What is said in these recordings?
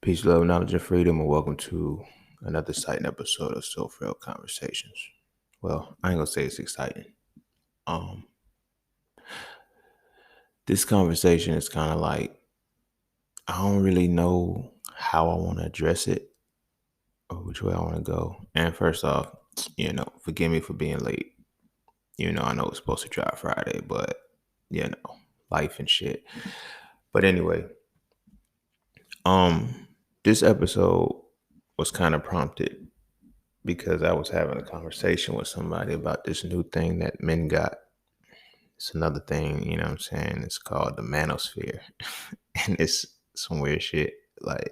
Peace, love, knowledge, and freedom, and welcome to another exciting episode of Frail Conversations. Well, I ain't gonna say it's exciting. Um, this conversation is kind of like I don't really know how I want to address it or which way I want to go. And first off, forgive me for being late. I know it's supposed to drop Friday, but life and shit. But anyway, um, this episode was kind of prompted because I was having a conversation with somebody about this new thing that men got. It's another thing, you know what I'm saying? It's called the manosphere. And it's some weird shit. Like,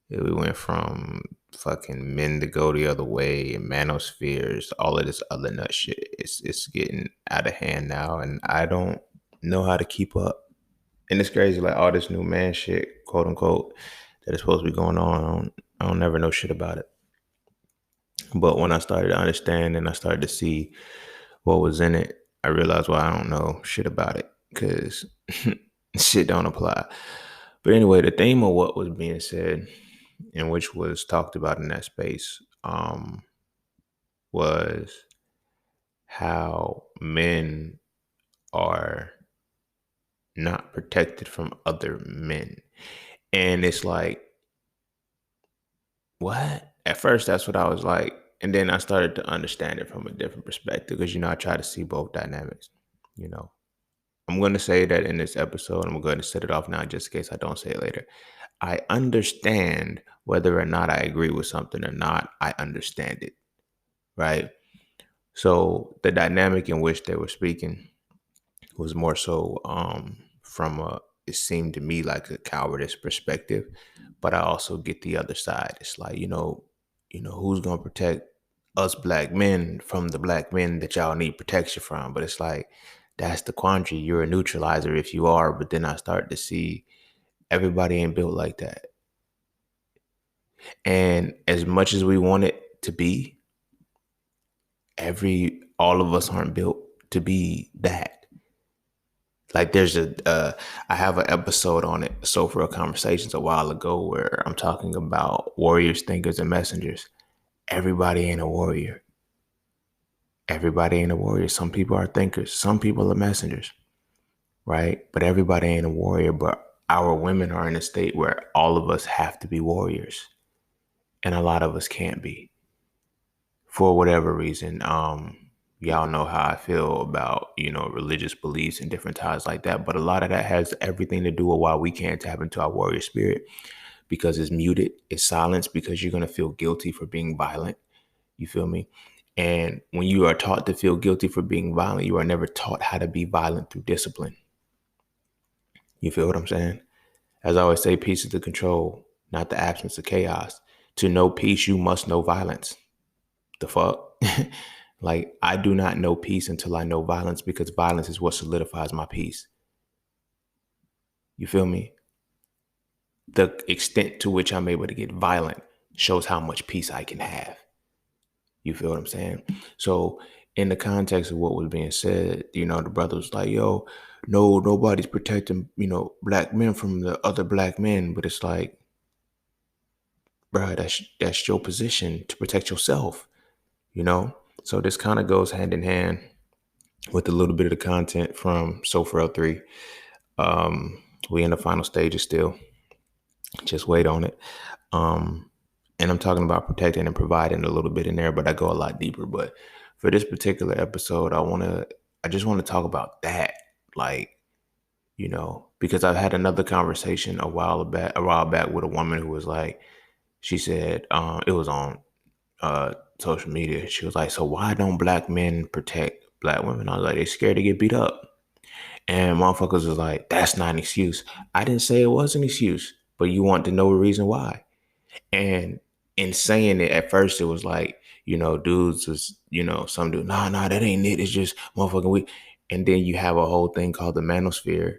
we went from fucking men to go the other way and manospheres, all of this other nut shit. It's getting out of hand now, and I don't know how to keep up. And it's crazy, like all this new man shit, quote unquote, that is supposed to be going on. I don't never know shit about it. But when I started to understand and I started to see what was in it, I realized why I don't know shit about it because shit don't apply. But anyway, the theme of what was being said and which was talked about in that space was how men are not protected from other men. And it's like, what? At first, that's what I was like. And then I started to understand it from a different perspective because, I try to see both dynamics. You know, I'm going to say that in this episode, I'm going to set it off now just in case I don't say it later. I understand whether or not I agree with something or not. I understand it. Right. So the dynamic in which they were speaking was more so from it seemed to me like a cowardice perspective, but I also get the other side. It's like, who's gonna protect us black men from the black men that y'all need protection from? But it's like that's the quandary. You're a neutralizer if you are, but then I start to see everybody ain't built like that. And as much as we want it to be, all of us aren't built to be that. Like I have an episode on it, So For Conversations a while ago where I'm talking about warriors, thinkers, and messengers. Everybody ain't a warrior. Everybody ain't a warrior. Some people are thinkers. Some people are messengers, right? But everybody ain't a warrior. But our women are in a state where all of us have to be warriors. And a lot of us can't be for whatever reason. Y'all know how I feel about, religious beliefs and different ties like that. But a lot of that has everything to do with why we can't tap into our warrior spirit because it's muted, it's silenced because you're going to feel guilty for being violent. You feel me? And when you are taught to feel guilty for being violent, you are never taught how to be violent through discipline. You feel what I'm saying? As I always say, peace is the control, not the absence of chaos. To know peace, you must know violence. The fuck? Like, I do not know peace until I know violence because violence is what solidifies my peace. You feel me? The extent to which I'm able to get violent shows how much peace I can have. You feel what I'm saying? So in the context of what was being said, the brother was like, yo, no, nobody's protecting, black men from the other black men. But it's like, bro, that's your position to protect yourself, So this kind of goes hand in hand with a little bit of the content from So Frail 3. We in the final stages still. Just wait on it. And I'm talking about protecting and providing a little bit in there, but I go a lot deeper. But for this particular episode, I just want to talk about that. Like, because I've had another conversation a while back with a woman who was like, she said, it was on social media. She was like, so why don't black men protect black women? I was like, they're scared to get beat up. And motherfuckers was like, that's not an excuse. I didn't say it was an excuse, but you want to know the reason why. And in saying it, at first it was like, dudes was, some dude, nah, that ain't it. It's just motherfucking weak. And then you have a whole thing called the manosphere.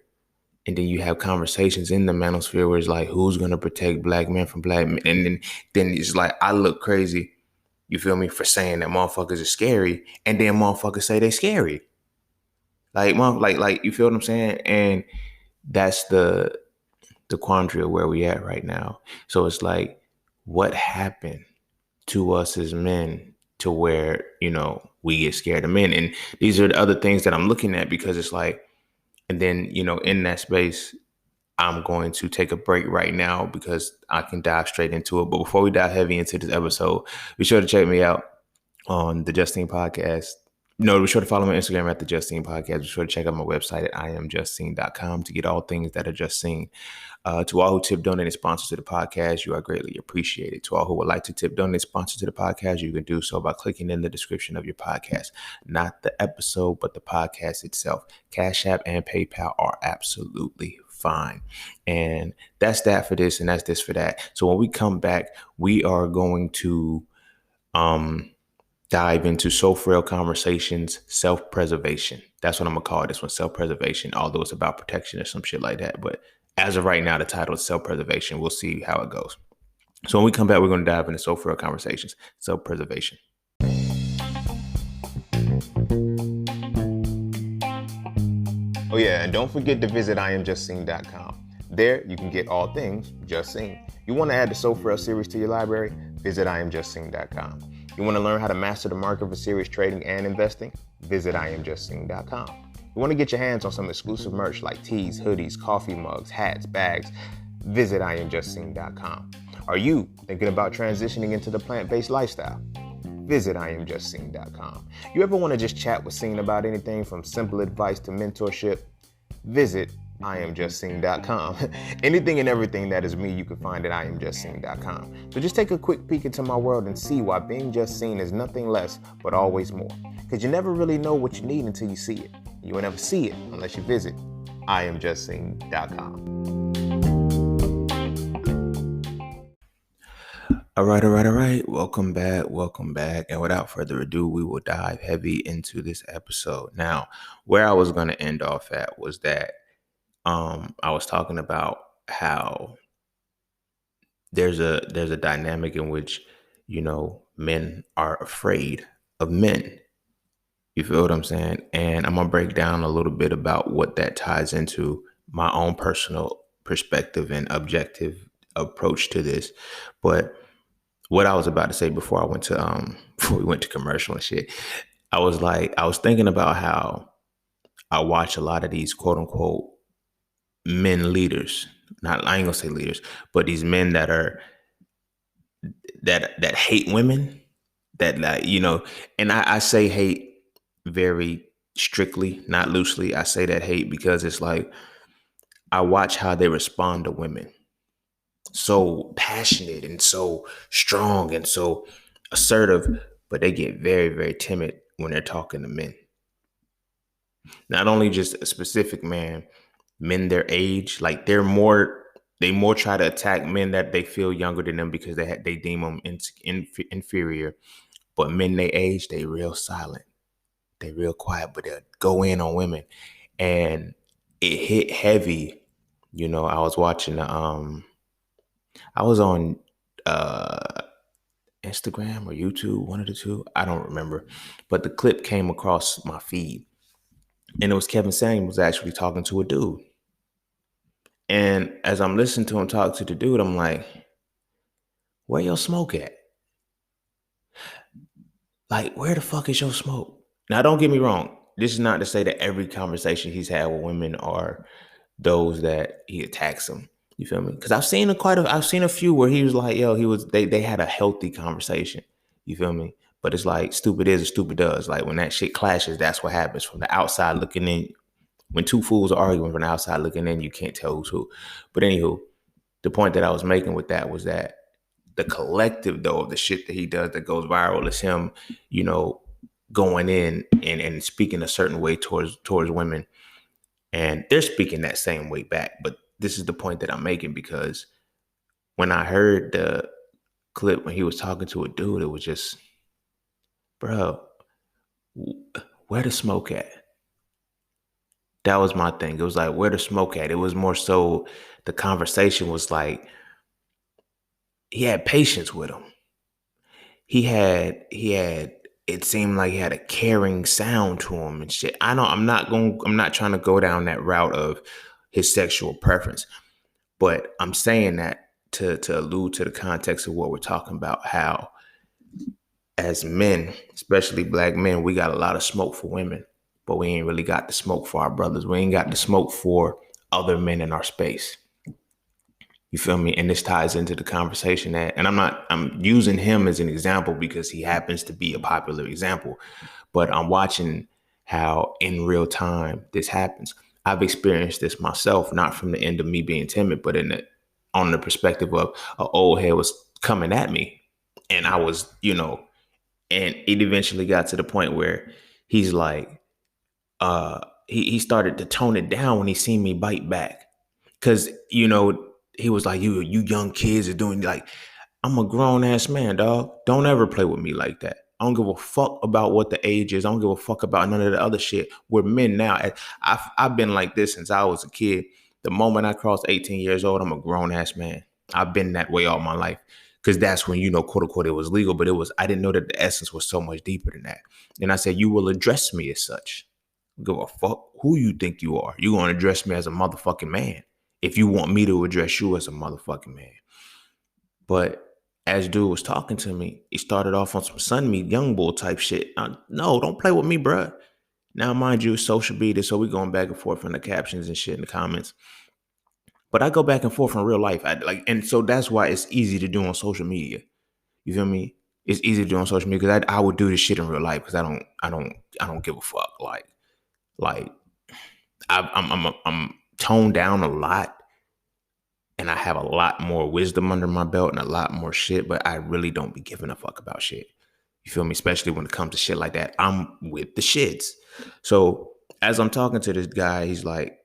And then you have conversations in the manosphere where it's like, who's going to protect black men from black men? And then it's like, I look crazy, you feel me, for saying that motherfuckers are scary. And then motherfuckers say they scary. Like, you feel what I'm saying? And that's the the quandary of where we at right now. So it's like, what happened to us as men to where, we get scared of men? And these are the other things that I'm looking at, because it's like, and then, in that space, I'm going to take a break right now because I can dive straight into it. But before we dive heavy into this episode, be sure to check me out on the Justine Podcast. No, be sure to follow me on Instagram at the Justine Podcast. Be sure to check out my website at iamjustine.com to get all things that are just seen. To all who tip, donate, and sponsor to the podcast, you are greatly appreciated. To all who would like to tip, donate, sponsor to the podcast, you can do so by clicking in the description of your podcast. Not the episode, but the podcast itself. Cash App and PayPal are absolutely fine. And that's that for this, and that's this for that. So when we come back, we are going to dive into So Frail Conversations, self-preservation. That's what I'm gonna call this one, self-preservation, although it's about protection or some shit like that. But as of right now, the title is self-preservation. We'll see how it goes. So when we come back, we're gonna dive into So Frail Conversations, self-preservation. Oh yeah, and don't forget to visit iamjustine.com. There, you can get all things Just Seen. You want to add the So Frail series to your library? Visit iamjustine.com. You want to learn how to master the market for serious trading and investing? Visit iamjustine.com. You want to get your hands on some exclusive merch like tees, hoodies, coffee mugs, hats, bags? Visit iamjustine.com. Are you thinking about transitioning into the plant-based lifestyle? Visit iamjustine.com. You ever want to just chat with Scene about anything from simple advice to mentorship? Visit iamjustine.com. Anything and everything that is me, you can find at iamjustine.com. So just take a quick peek into my world and see why being just seen is nothing less but always more. Because you never really know what you need until you see it. You will never see it unless you visit iamjustine.com. All right. Welcome back. And without further ado, we will dive heavy into this episode. Now, where I was going to end off at was that I was talking about how there's a dynamic in which, men are afraid of men. You feel what I'm saying? And I'm going to break down a little bit about what that ties into my own personal perspective and objective approach to this. But what I was about to say before I went to before we went to commercial and shit, I was thinking about how I watch a lot of these quote unquote men leaders. Not, I ain't gonna say leaders, but these men that are that hate women, that, like, and I say hate very strictly, not loosely. I say that hate because it's like I watch how they respond to women. So passionate and so strong and so assertive, but they get very, very timid when they're talking to men. Not only just a specific man, men their age, like they more try to attack men that they feel younger than them because they deem them inferior. But men their age, they real silent, they real quiet, but they'll go in on women, and it hit heavy. I was watching I was on Instagram or YouTube, one of the two, I don't remember, but the clip came across my feed, and it was Kevin Samuels was actually talking to a dude. And as I'm listening to him talk to the dude, I'm like, where your smoke at? Like, where the fuck is your smoke? Now, don't get me wrong. This is not to say that every conversation he's had with women are those that he attacks them. You feel me? Because I've seen a few where he was like, yo, they had a healthy conversation. You feel me? But it's like stupid is or stupid does. Like when that shit clashes, that's what happens. From the outside looking in, when two fools are arguing from the outside looking in, you can't tell who's who. But anywho, the point that I was making with that was that the collective, though, of the shit that he does that goes viral is him, going in and speaking a certain way towards women. And they're speaking that same way back. But this is the point that I'm making, because when I heard the clip when he was talking to a dude, it was just, bro, where the smoke at? That was my thing. It was like, where the smoke at? It was more so the conversation was like, he had patience with him. He had, it seemed like he had a caring sound to him and shit. I'm not trying to go down that route of his sexual preference. But I'm saying that to allude to the context of what we're talking about, how as men, especially black men, we got a lot of smoke for women, but we ain't really got the smoke for our brothers. We ain't got the smoke for other men in our space. You feel me? And this ties into the conversation that, and I'm using him as an example because he happens to be a popular example, but I'm watching how in real time this happens. I've experienced this myself, not from the end of me being timid, but on the perspective of an old head was coming at me. And I was, and it eventually got to the point where he's like, he started to tone it down when he seen me bite back. Cause he was like, you young kids are doing like, I'm a grown ass man, dog. Don't ever play with me like that. I don't give a fuck about what the age is. I don't give a fuck about none of the other shit. We're men now. I've been like this since I was a kid. The moment I crossed 18 years old, I'm a grown ass man. I've been that way all my life. Cause that's when, quote unquote, it was legal, but I didn't know that the essence was so much deeper than that. And I said, you will address me as such. Give a fuck who you think you are. You gonna address me as a motherfucking man if you want me to address you as a motherfucking man. But as dude was talking to me, he started off on some son me young bull type shit. No, don't play with me, bruh. Now, mind you, it's social media, so we going back and forth on the captions and shit in the comments. But I go back and forth in real life. And so that's why it's easy to do on social media. You feel me? It's easy to do on social media because I would do this shit in real life because I don't give a fuck. Like I'm toned down a lot, and I have a lot more wisdom under my belt and a lot more shit, but I really don't be giving a fuck about shit. You feel me? Especially when it comes to shit like that. I'm with the shits. So as I'm talking to this guy, he's like,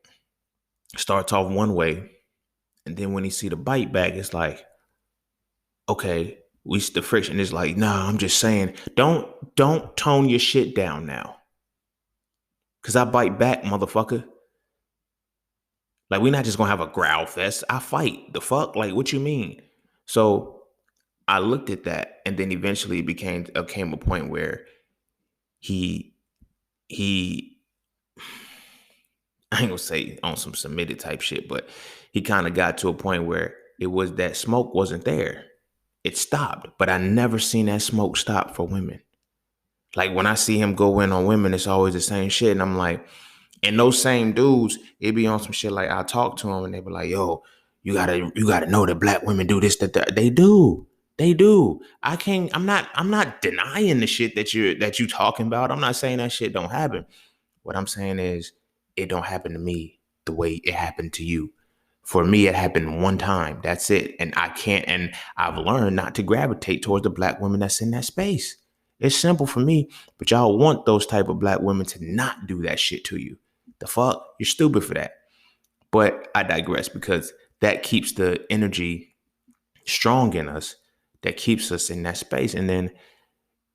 starts off one way, and then when he see the bite back, it's like, okay, the friction is like, nah, I'm just saying, don't tone your shit down now. Cause I bite back, motherfucker. Like, we're not just gonna have a growl fest. I fight. The fuck? Like, what you mean? So I looked at that, and then eventually it came a point where he I ain't gonna say on some submitted type shit, but he kind of got to a point where it was that smoke wasn't there. It stopped, but I never seen that smoke stop for women. Like, when I see him go in on women, it's always the same shit, and I'm like, and those same dudes, it be on some shit like I talk to them and they be like, yo, you gotta know that black women do this, that they do. They do. I'm not denying the shit that you talking about. I'm not saying that shit don't happen. What I'm saying is it don't happen to me the way it happened to you. For me, it happened one time. That's it. And I've learned not to gravitate towards the black women that's in that space. It's simple for me, but y'all want those type of black women to not do that shit to you. The fuck? You're stupid for that. But I digress because that keeps the energy strong in us, that keeps us in that space. And then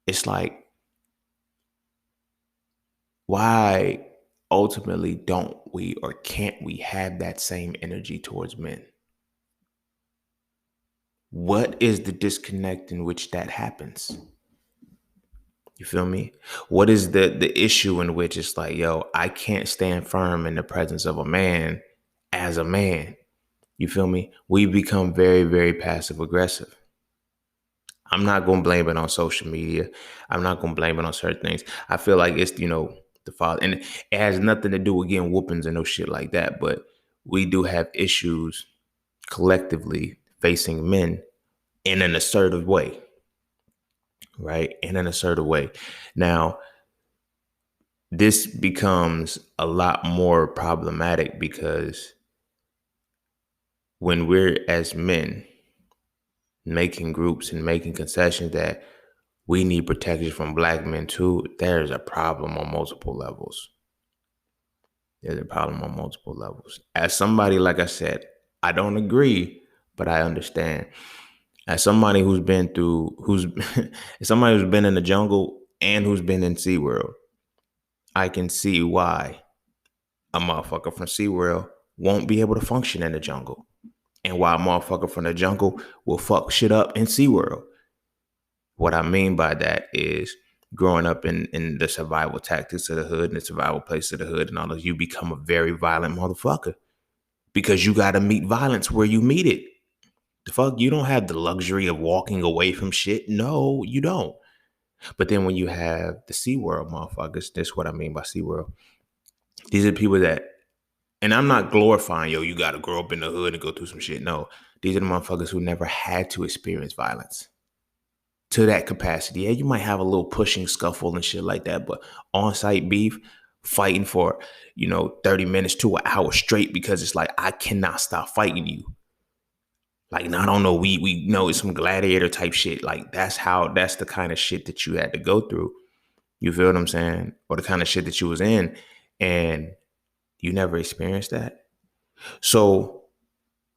it's like, why ultimately don't we or can't we have that same energy towards men? What is the disconnect in which that happens? You feel me? What is the issue in which it's like, yo, I can't stand firm in the presence of a man as a man? You feel me? We become very, very passive aggressive. I'm not going to blame it on social media. I'm not going to blame it on certain things. I feel like it's, the father. And it has nothing to do with getting whoopings and no shit like that. But we do have issues collectively facing men in an assertive way, right? In an assertive way. Now, this becomes a lot more problematic because when we're as men making groups and making concessions that we need protection from black men too, there's a problem on multiple levels. There's a problem on multiple levels. As somebody, like I said, I don't agree, but I understand. As somebody who's been as somebody who's been in the jungle and who's been in SeaWorld, I can see why a motherfucker from SeaWorld won't be able to function in the jungle. And why a motherfucker from the jungle will fuck shit up in SeaWorld. What I mean by that is growing up in the survival tactics of the hood and the survival place of the hood and all of you become a very violent motherfucker because you got to meet violence where you meet it. The fuck, you don't have the luxury of walking away from shit. No, you don't. But then when you have the SeaWorld motherfuckers, that's what I mean by SeaWorld. These are people that, and I'm not glorifying, yo, you got to grow up in the hood and go through some shit. No, these are the motherfuckers who never had to experience violence to that capacity. Yeah, you might have a little pushing scuffle and shit like that, but on-site beef, fighting for, 30 minutes to an hour straight because it's like, I cannot stop fighting you. Like, I don't know, we know it's some gladiator type shit. Like, that's the kind of shit that you had to go through. You feel what I'm saying? Or the kind of shit that you was in. And you never experienced that. So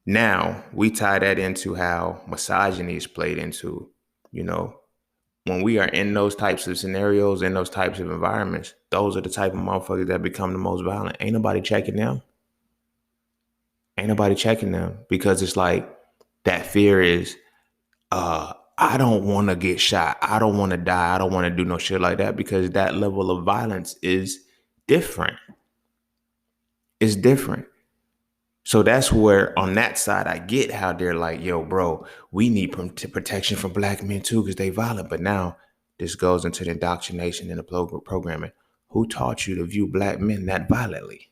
now we tie that into how misogyny is played into, when we are in those types of scenarios, in those types of environments, those are the type of motherfuckers that become the most violent. Ain't nobody checking them. Ain't nobody checking them because it's like that fear is, I don't want to get shot. I don't want to die. I don't want to do no shit like that because that level of violence is different. It's different. So that's where on that side, I get how they're like, yo, bro, we need protection from black men too because they violent. But now this goes into the indoctrination and the programming. Who taught you to view black men that violently?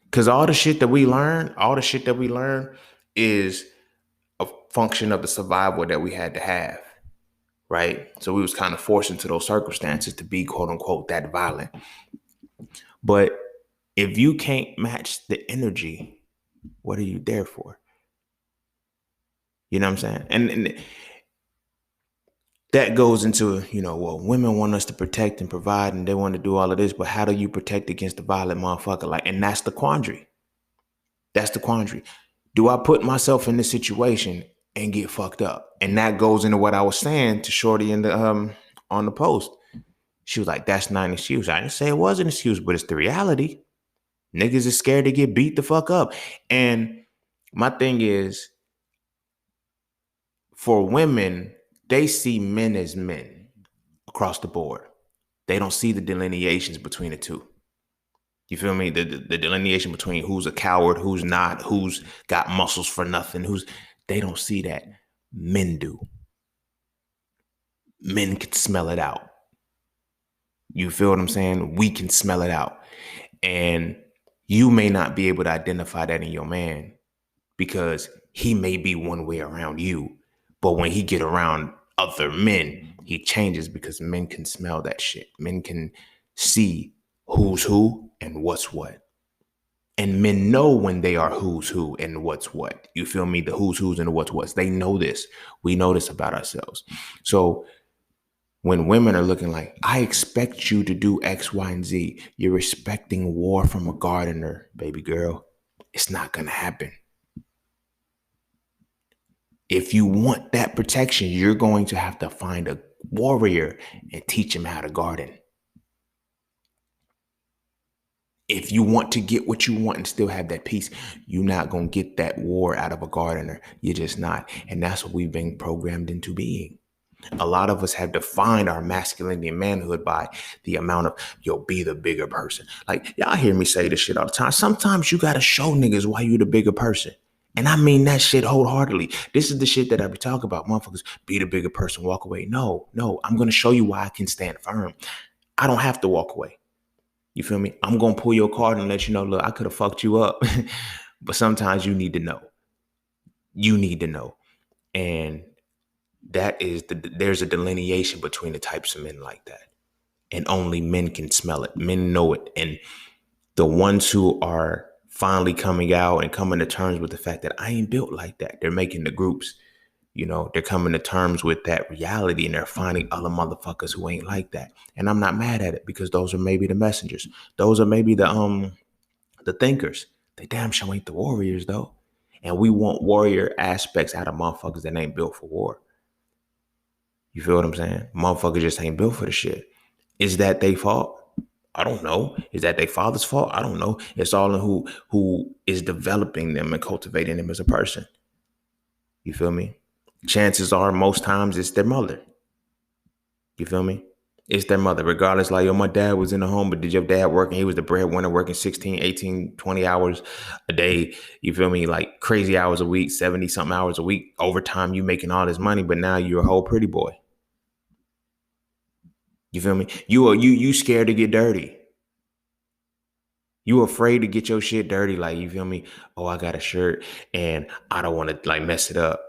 Because all the shit that we learn is a function of the survival that we had to have, right? So we was kind of forced into those circumstances to be, quote unquote, that violent. But if you can't match the energy, what are you there for? You know what I'm saying? And that goes into, well, women want us to protect and provide and they want to do all of this, but how do you protect against the violent motherfucker? Like, and that's the quandary. That's the quandary. Do I put myself in this situation and get fucked up? And that goes into what I was saying to Shorty in the on the post. She was like, that's not an excuse. I didn't say it was an excuse, but it's the reality. Niggas is scared to get beat the fuck up. And my thing is, for women, they see men as men across the board. They don't see the delineations between the two. You feel me? The delineation between who's a coward, who's not, who's got muscles for nothing, they don't see that. Men do. Men can smell it out. You feel what I'm saying? We can smell it out. And you may not be able to identify that in your man because he may be one way around you. But when he get around other men, he changes because men can smell that shit. Men can see who's who and what's what. And men know when they are who's who and what's what. You feel me? The who's who's and the what's what's. They know this. We know this about ourselves. So when women are looking like, I expect you to do X, Y, and Z, you're expecting war from a gardener, baby girl. It's not going to happen. If you want that protection, you're going to have to find a warrior and teach him how to garden. If you want to get what you want and still have that peace, you're not going to get that war out of a gardener. You're just not. And that's what we've been programmed into being. A lot of us have defined our masculinity and manhood by the amount of, be the bigger person. Like, y'all hear me say this shit all the time. Sometimes you got to show niggas why you the bigger person. And I mean that shit wholeheartedly. This is the shit that I be talking about. Motherfuckers, be the bigger person, walk away. No, I'm going to show you why I can stand firm. I don't have to walk away. You feel me? I'm going to pull your card and let you know, look, I could have fucked you up. But sometimes you need to know. You need to know. And that is there's a delineation between the types of men like that. And only men can smell it. Men know it. And the ones who are finally coming out and coming to terms with the fact that I ain't built like that. They're making the groups, they're coming to terms with that reality and they're finding other motherfuckers who ain't like that. And I'm not mad at it because those are maybe the messengers. Those are maybe the thinkers. They damn sure ain't the warriors though. And we want warrior aspects out of motherfuckers that ain't built for war. You feel what I'm saying? Motherfuckers just ain't built for the shit. Is that their fault? I don't know. Is that their father's fault? I don't know. It's all in who is developing them and cultivating them as a person. You feel me? Chances are most times it's their mother. You feel me? It's their mother, regardless. Like, yo, my dad was in the home, but did your dad work? And he was the breadwinner, working 16, 18, 20 hours a day. You feel me? Like crazy hours a week, 70 something hours a week. Overtime, you making all this money, but now you're a whole pretty boy. You feel me? You scared to get dirty. You afraid to get your shit dirty. Like, you feel me? Oh, I got a shirt and I don't want to like mess it up.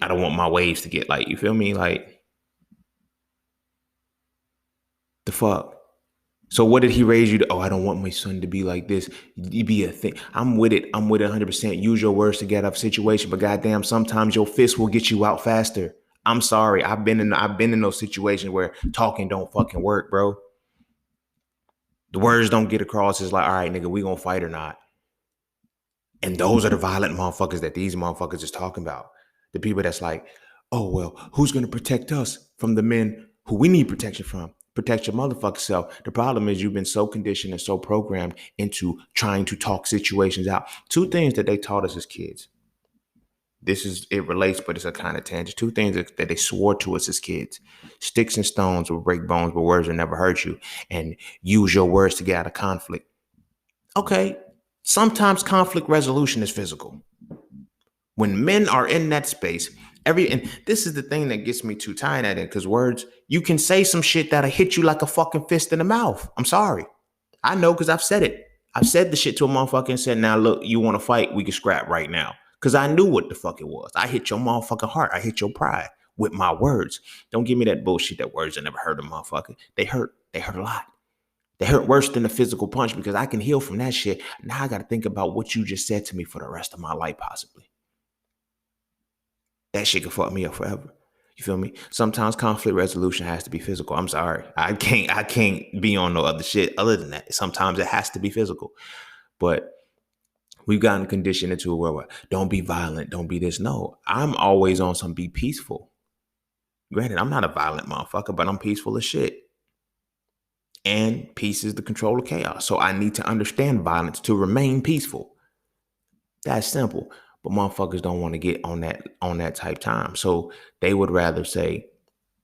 I don't want my waves to get like, you feel me? Like, the fuck? So what did he raise you to? Oh, I don't want my son to be like this. You be a thing. I'm with it. I'm with it 100%. Use your words to get out of situation. But goddamn, sometimes your fist will get you out faster. I'm sorry. I've been in those situations where talking don't fucking work, bro. The words don't get across. It's like, all right, nigga, we gonna fight or not. And those are the violent motherfuckers that these motherfuckers is talking about. The people that's like, oh, well, who's going to protect us from the men who we need protection from? Protect your motherfucking self. The problem is you've been so conditioned and so programmed into trying to talk situations out. Two things that they taught us as kids. It relates, but it's a kind of tangent. Two things that they swore to us as kids. Sticks and stones will break bones, but words will never hurt you. And use your words to get out of conflict. Okay, sometimes conflict resolution is physical. When men are in that space, and this is the thing that gets me too tired at it, because words, you can say some shit that'll hit you like a fucking fist in the mouth. I'm sorry. I know because I've said it. I've said the shit to a motherfucker and said, now look, you want to fight? We can scrap right now. Because I knew what the fuck it was. I hit your motherfucking heart. I hit your pride with my words. Don't give me that bullshit that words that never hurt a motherfucker. They hurt. They hurt a lot. They hurt worse than the physical punch because I can heal from that shit. Now I got to think about what you just said to me for the rest of my life, possibly. That shit can fuck me up forever. You feel me? Sometimes conflict resolution has to be physical. I'm sorry. I can't be on no other shit other than that. Sometimes it has to be physical. But we've gotten conditioned into a world where don't be violent, don't be this. No, I'm always on some be peaceful. Granted, I'm not a violent motherfucker, but I'm peaceful as shit. And peace is the control of chaos. So I need to understand violence to remain peaceful. That's simple. But motherfuckers don't want to get on that type time. So they would rather say,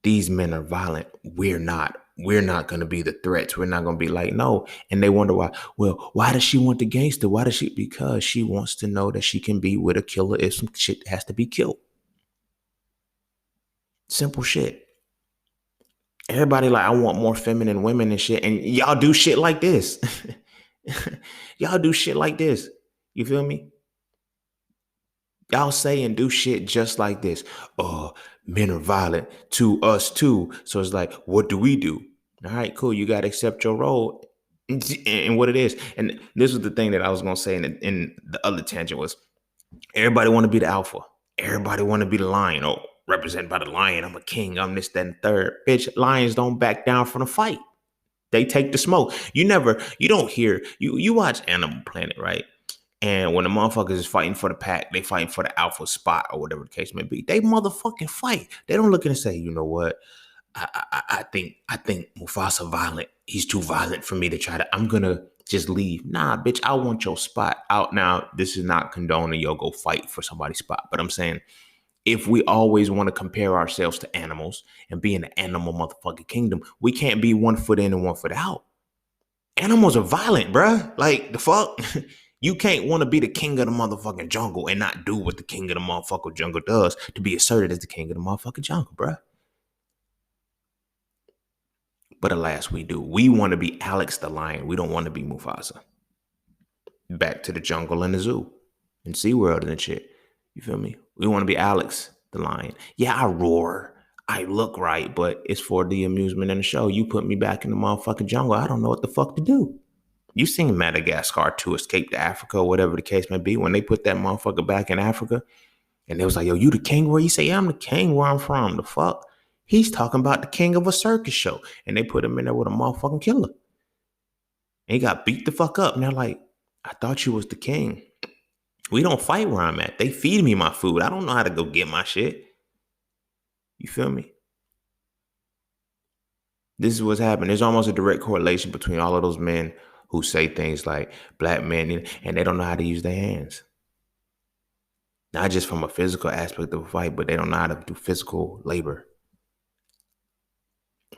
these men are violent. We're not. We're not going to be the threats. We're not going to be like, no. And they wonder why. Well, why does she want the gangster? Why does she? Because she wants to know that she can be with a killer if some shit has to be killed. Simple shit. Everybody like, I want more feminine women and shit. And y'all do shit like this. Y'all do shit like this. You feel me? Y'all say and do shit just like this. Men are violent to us too. So it's like, what do we do? All right, cool. You got to accept your role and what it is. And this was the thing that I was going to say in the other tangent was everybody want to be the alpha. Everybody want to be the lion. Oh, represented by the lion. I'm a king. I'm this, that, and third. Bitch, lions don't back down from the fight. They take the smoke. You don't hear, you watch Animal Planet, right? And when the motherfuckers is fighting for the pack, they fighting for the alpha spot or whatever the case may be. They motherfucking fight. They don't look at and say, you know what? I think Mufasa violent. He's too violent for me to try to. I'm gonna just leave. Nah, bitch. I want your spot out now. This is not condoning yo go fight for somebody's spot, but I'm saying if we always want to compare ourselves to animals and be in the animal motherfucking kingdom, we can't be 1 foot in and 1 foot out. Animals are violent, bruh. Like, the fuck? You can't want to be the king of the motherfucking jungle and not do what the king of the motherfucking jungle does to be asserted as the king of the motherfucking jungle, bruh. But alas, we do. We want to be Alex the lion. We don't want to be Mufasa. Back to the jungle and the zoo and SeaWorld and shit. You feel me? We want to be Alex the lion. Yeah, I roar. I look right, but it's for the amusement and the show. You put me back in the motherfucking jungle. I don't know what the fuck to do. You seen Madagascar to Escape to Africa or whatever the case may be. When they put that motherfucker back in Africa and they was like, yo, you the king where you say, yeah, I'm the king where I'm from. The fuck? He's talking about the king of a circus show. And they put him in there with a motherfucking killer. And he got beat the fuck up. And they're like, I thought you was the king. We don't fight where I'm at. They feed me my food. I don't know how to go get my shit. You feel me? This is what's happening. There's almost a direct correlation between all of those men who say things like black men and they don't know how to use their hands. Not just from a physical aspect of a fight, but they don't know how to do physical labor.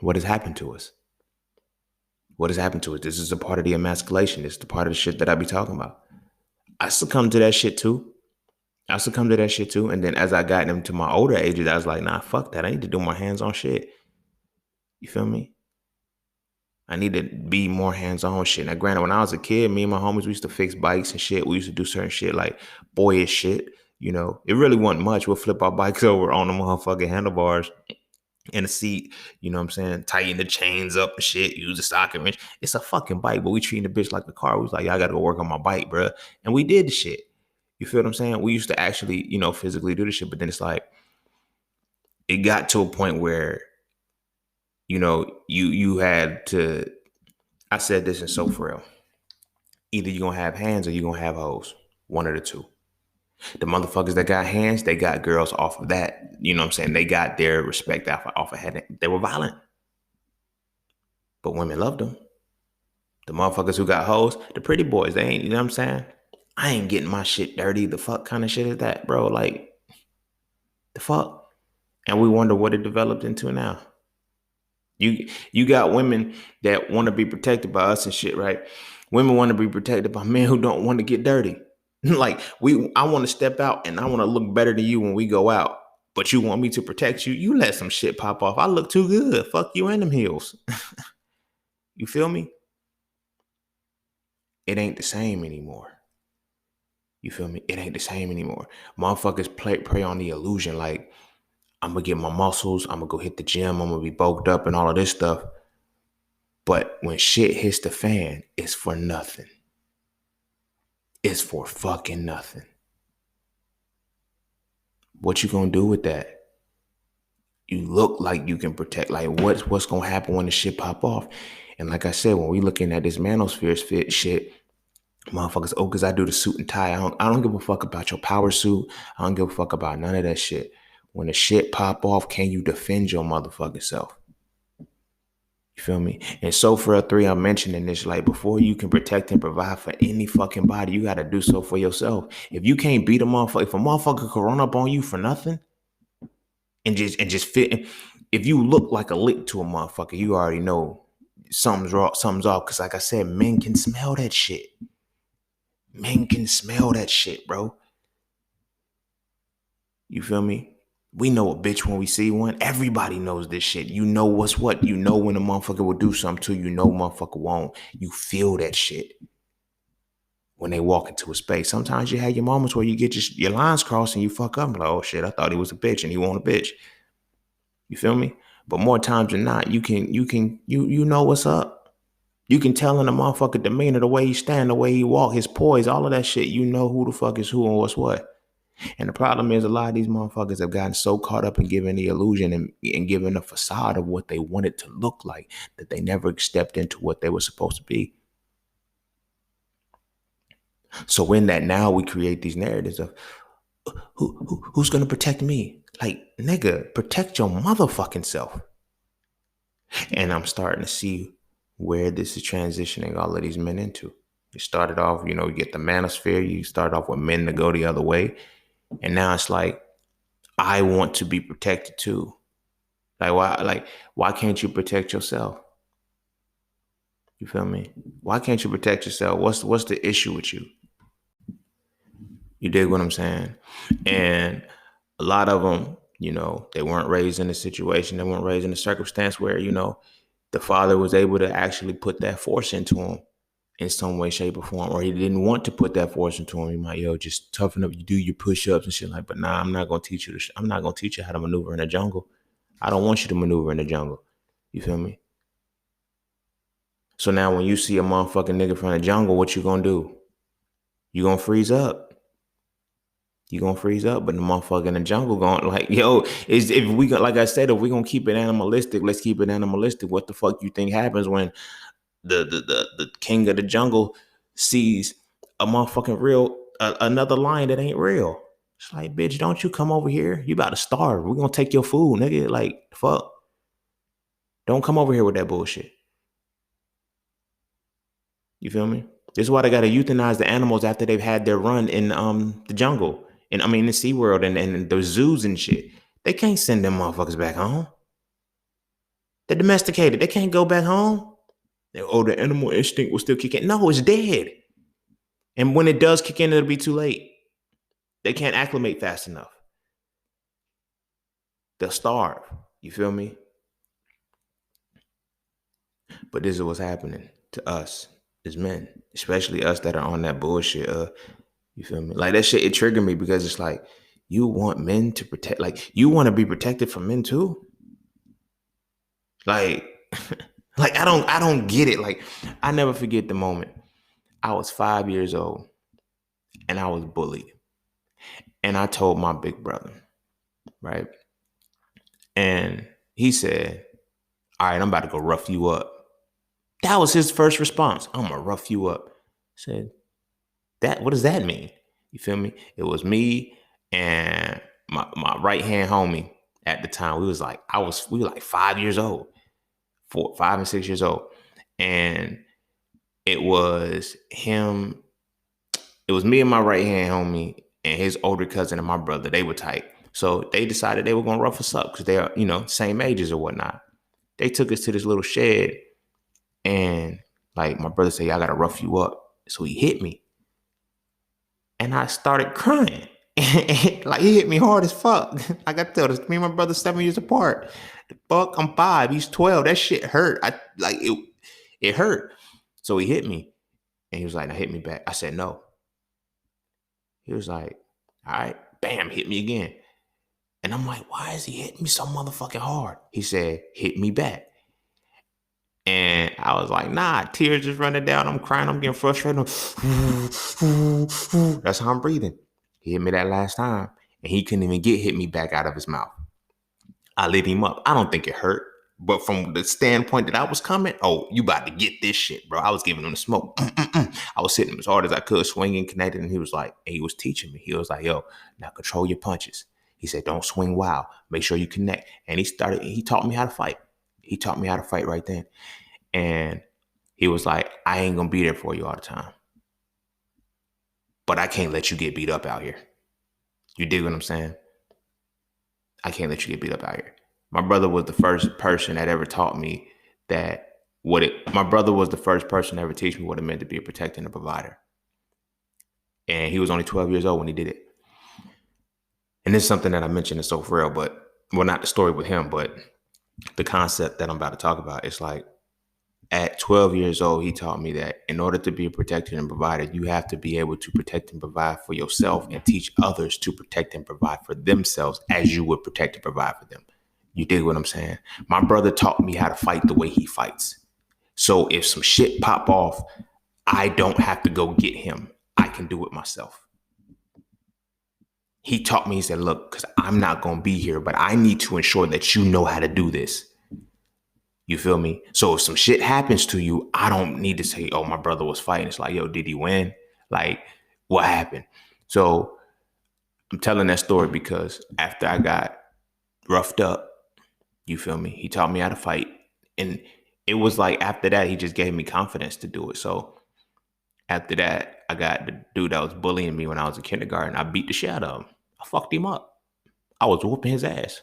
What has happened to us? What has happened to us? This is a part of the emasculation. This is the part of the shit that I be talking about. I succumbed to that shit too. And then as I got into my older ages, I was like, nah, fuck that. I need to do more hands-on shit. You feel me? I need to be more hands-on shit. Now, granted, when I was a kid, me and my homies, we used to fix bikes and shit. We used to do certain shit like boyish shit. You know, it really wasn't much. We'll flip our bikes over on the motherfucking handlebars in the seat. You know what I'm saying? Tighten the chains up and shit. Use a socket wrench. It's a fucking bike, but we treating the bitch like a car. We was like, I gotta go work on my bike, bro. And we did the shit. You feel what I'm saying? We used to actually, physically do the shit, but then it's like it got to a point where, you had to. I said this in So Frail. Either you're gonna have hands or you're gonna have hoes. One of the two. The motherfuckers that got hands, they got girls off of that. You know what I'm saying? They got their respect off of head. They were violent, but women loved them. The motherfuckers who got hoes, the pretty boys, they ain't, you know what I'm saying? I ain't getting my shit dirty. The fuck kind of shit is that, bro? Like, the fuck? And we wonder what it developed into now. You got women that want to be protected by us and shit, right? Women want to be protected by men who don't want to get dirty. Like I want to step out and I want to look better than you when we go out, but you want me to protect you. You let some shit pop off. I look too good. Fuck you and them heels. You feel me? It ain't the same anymore. You feel me? It ain't the same anymore. Motherfuckers prey on the illusion. Like I'm gonna get my muscles. I'm gonna go hit the gym. I'm gonna be bulked up and all of this stuff. But when shit hits the fan, it's for nothing. It's for fucking nothing. What you gonna do with that? You look like you can protect. Like what's gonna happen when the shit pop off? And like I said, when we looking at this manosphere fit shit, motherfuckers, cause I do the suit and tie. I don't give a fuck about your power suit. I don't give a fuck about none of that shit. When the shit pop off, can you defend your motherfucking self? You feel me? And so for a 3, I'm mentioning this, like before you can protect and provide for any fucking body, you got to do so for yourself. If you can't beat a motherfucker, if a motherfucker could run up on you for nothing and just fit, if you look like a lick to a motherfucker, you already know something's wrong, something's off. Cause like I said, men can smell that shit. Men can smell that shit, bro. You feel me? We know a bitch when we see one. Everybody knows this shit. You know what's what. You know when a motherfucker will do something to you. You know motherfucker won't. You feel that shit when they walk into a space. Sometimes you have your moments where you get your lines crossed and you fuck up. Like, oh shit, I thought he was a bitch and he wasn't a bitch. You feel me? But more times than not, you know what's up. You can tell in the motherfucker demeanor, the way he stand, the way he walk, his poise, all of that shit. You know who the fuck is who and what's what. And the problem is a lot of these motherfuckers have gotten so caught up in giving the illusion and giving a facade of what they want it to look like that they never stepped into what they were supposed to be. So in that now we create these narratives of who's going to protect me? Like, nigga, protect your motherfucking self. And I'm starting to see where this is transitioning all of these men into. You started off, you get the manosphere. You start off with men to go the other way. And now it's like, I want to be protected too. Why can't you protect yourself? You feel me? Why can't you protect yourself? What's the issue with you? You dig what I'm saying? And a lot of them, they weren't raised in a situation. They weren't raised in a circumstance where, the father was able to actually put that force into him in some way, shape, or form, or he didn't want to put that force into him. He might, just toughen up. You do your push-ups and shit like. But nah, I'm not gonna teach you. I'm not gonna teach you how to maneuver in the jungle. I don't want you to maneuver in the jungle. You feel me? So now when you see a motherfucking nigga from the jungle, what you gonna do? You gonna freeze up. You gonna freeze up, but the motherfucker in the jungle going like, yo, if we like I said, if we gonna keep it animalistic, let's keep it animalistic. What the fuck you think happens when the king of the jungle sees a motherfucking real another lion that ain't real? It's like, bitch, don't you come over here. You about to starve. We're gonna take your food, nigga. Like, fuck. Don't come over here with that bullshit. You feel me? This is why they gotta euthanize the animals after they've had their run in the jungle. And I mean the SeaWorld and the zoos and shit. They can't send them motherfuckers back home. They're domesticated. They can't go back home. Oh, the animal instinct will still kick in. No, it's dead. And when it does kick in, it'll be too late. They can't acclimate fast enough. They'll starve. You feel me? But this is what's happening to us as men, especially us that are on that bullshit. You feel me? Like that shit, it triggered me because it's like, you want men to protect, like you want to be protected from men too. Like, like I don't get it. Like, I never forget the moment. I was 5 years old and I was bullied. And I told my big brother, right? And he said, all right, I'm about to go rough you up. That was his first response. I'm gonna rough you up. I said, what does that mean? You feel me? It was me and my right hand homie at the time. We were like 5 years old, 5 and 6 years old. And it was him, it was me and my right hand homie and his older cousin and my brother. They were tight. So they decided they were gonna rough us up because they are, same ages or whatnot. They took us to this little shed and like my brother said, I gotta rough you up. So he hit me. And I started crying. Like he hit me hard as fuck. Like I told us, me and my brother 7 years apart. The fuck, I'm 5, he's 12. That shit hurt. It hurt. So he hit me. And he was like, now hit me back. I said no. He was like, all right, bam, hit me again. And I'm like, why is he hitting me so motherfucking hard? He said, hit me back. And I was like, nah, tears just running down. I'm crying. I'm getting frustrated. That's how I'm breathing. He hit me that last time. And he couldn't even hit me back out of his mouth. I lit him up. I don't think it hurt. But from the standpoint that I was coming, oh, you about to get this shit, bro. I was giving him the smoke. I was hitting him as hard as I could, swinging, connected. And he was like, and he was teaching me. He was like, yo, now control your punches. He said, don't swing wild. Make sure you connect. And he taught me how to fight. He taught me how to fight right then. And he was like, I ain't going to be there for you all the time. But I can't let you get beat up out here. You dig what I'm saying? I can't let you get beat up out here. My brother was the first person that ever taught me that my brother was the first person to ever teach me what it meant to be a protector and a provider. And he was only 12 years old when he did it. And this is something that I mentioned in So Frail, but, well, not the story with him, but the concept that I'm about to talk about. It's like, at 12 years old, he taught me that in order to be a protector and provider, you have to be able to protect and provide for yourself and teach others to protect and provide for themselves as you would protect and provide for them. You dig what I'm saying? My brother taught me how to fight the way he fights. So if some shit pop off, I don't have to go get him. I can do it myself. He taught me, he said, look, because I'm not going to be here, but I need to ensure that you know how to do this. You feel me? So if some shit happens to you, I don't need to say, oh, my brother was fighting. It's like, yo, did he win? Like, what happened? So I'm telling that story because after I got roughed up, you feel me? He taught me how to fight. And it was like after that, he just gave me confidence to do it. So after that, I got the dude that was bullying me when I was in kindergarten. I beat the shit out of him. I fucked him up. I was whooping his ass.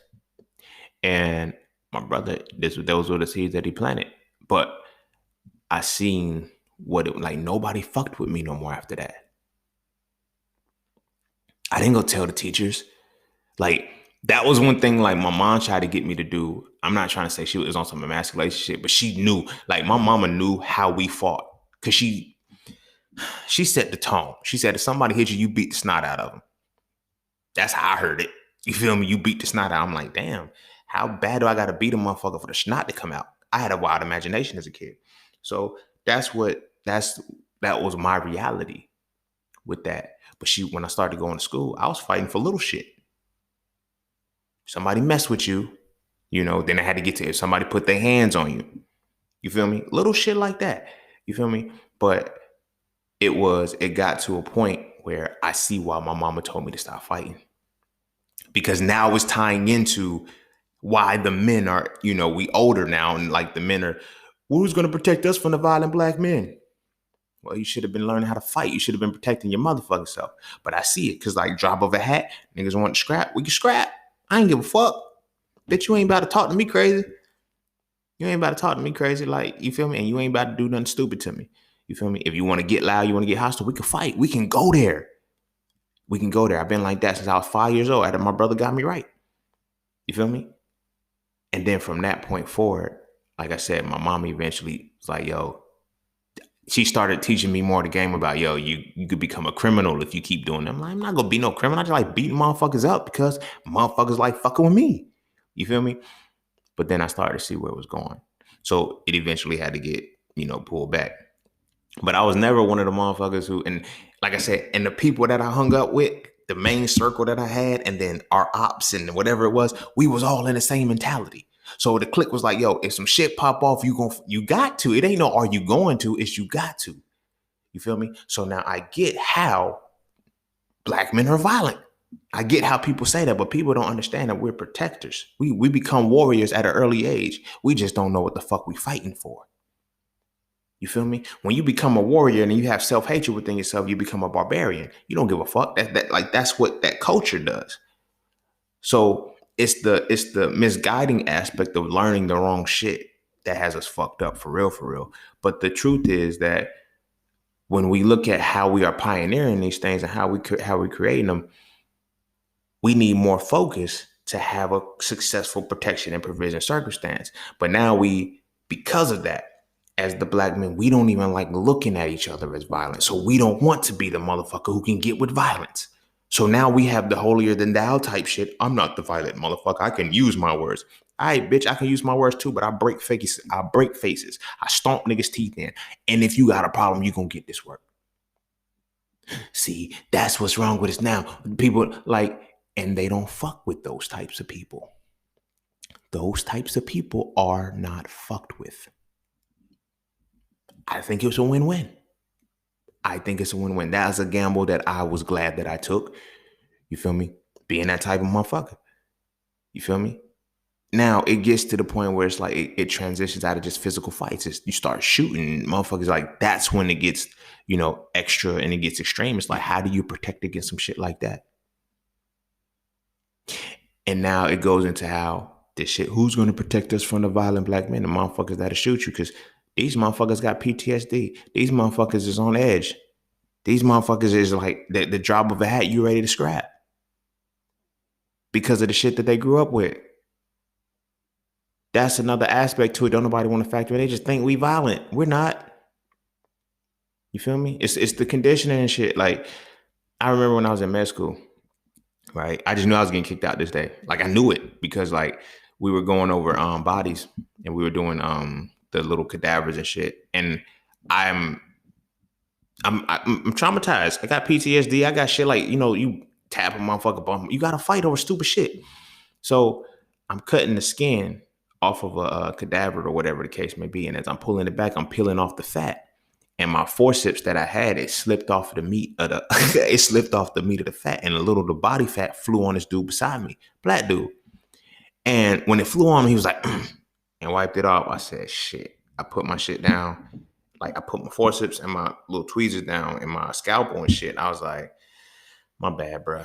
And my brother, those were the seeds that he planted. But I seen like nobody fucked with me no more after that. I didn't go tell the teachers. Like, that was one thing like my mom tried to get me to do. I'm not trying to say she was on some emasculation shit, but she knew, like my mama knew how we fought. Cause she set the tone. She said, if somebody hit you, you beat the snot out of them. That's how I heard it. You feel me? You beat the snot out. I'm like, damn, how bad do I got to beat a motherfucker for the snot to come out? I had a wild imagination as a kid. So that was my reality with that. But when I started going to school, I was fighting for little shit. Somebody mess with you, then I had to get to if somebody put their hands on you. You feel me? Little shit like that. You feel me? But it got to a point where I see why my mama told me to stop fighting. Because now it's tying into why the men are, we older now, and like the men are, who's going to protect us from the violent black men? Well, you should have been learning how to fight. You should have been protecting your motherfucking self. But I see it because like drop of a hat, niggas want to scrap. We can scrap. I ain't give a fuck. Bitch, you ain't about to talk to me crazy. You ain't about to talk to me crazy, like, you feel me? And you ain't about to do nothing stupid to me. You feel me? If you want to get loud, you want to get hostile, we can fight. We can go there. We can go there. I've been like that since I was 5 years old. After my brother got me right. You feel me? And then from that point forward, like I said, my mom eventually was like, yo, she started teaching me more the game about, yo, you could become a criminal if you keep doing that. I'm like, I'm not gonna be no criminal. I just like beating motherfuckers up because motherfuckers like fucking with me. You feel me? But then I started to see where it was going. So it eventually had to get, pulled back. But I was never one of the motherfuckers who, and like I said, and the people that I hung up with, the main circle that I had, and then our ops and whatever it was, we was all in the same mentality. So the clique was like, yo, if some shit pop off, you got to. It ain't no are you going to, it's you got to. You feel me? So now I get how black men are violent. I get how people say that, but people don't understand that we're protectors. We become warriors at an early age. We just don't know what the fuck we fighting for. You feel me? When you become a warrior and you have self-hatred within yourself, you become a barbarian. You don't give a fuck. That's what that culture does. So it's the misguiding aspect of learning the wrong shit that has us fucked up for real. But the truth is that when we look at how we are pioneering these things and how we creating them, we need more focus to have a successful protection and provision circumstance. But now because of that, as the black men, we don't even like looking at each other as violent. So we don't want to be the motherfucker who can get with violence. So now we have the holier than thou type shit. I'm not the violent motherfucker. I can use my words. All right, bitch, I can use my words too, but I break faces. I stomp niggas' teeth in. And if you got a problem, you gonna get this work. See, that's what's wrong with us now. People and they don't fuck with those types of people. Those types of people are not fucked with. I think it's a win-win. That was a gamble that I was glad that I took. You feel me? Being that type of motherfucker. You feel me? Now it gets to the point where it's like it transitions out of just physical fights. You start shooting motherfuckers. Like that's when it gets, extra and it gets extreme. It's like, how do you protect against some shit like that? And now it goes into how this shit, who's going to protect us from the violent black men, the motherfuckers that'll shoot you? Because these motherfuckers got PTSD. These motherfuckers is on edge. These motherfuckers is like the drop of a hat, you ready to scrap. Because of the shit that they grew up with. That's another aspect to it. Don't nobody want to factor in. They just think we violent. We're not. You feel me? It's the conditioning and shit. Like, I remember when I was in med school, right? I just knew I was getting kicked out this day. Like, I knew it because like we were going over bodies and we were doing the little cadavers and shit. And I'm traumatized. I got PTSD. I got shit like, you tap a motherfucker bum. You got to fight over stupid shit. So I'm cutting the skin off of a cadaver or whatever the case may be. And as I'm pulling it back, I'm peeling off the fat. And my forceps that I had, it slipped off the meat of the fat, and the body fat flew on this dude beside me, black dude. And when it flew on me, he was like, and wiped it off. I said, shit. I put my shit down. Like I put my forceps and my little tweezers down and my scalpel and shit. I was like, my bad, bro.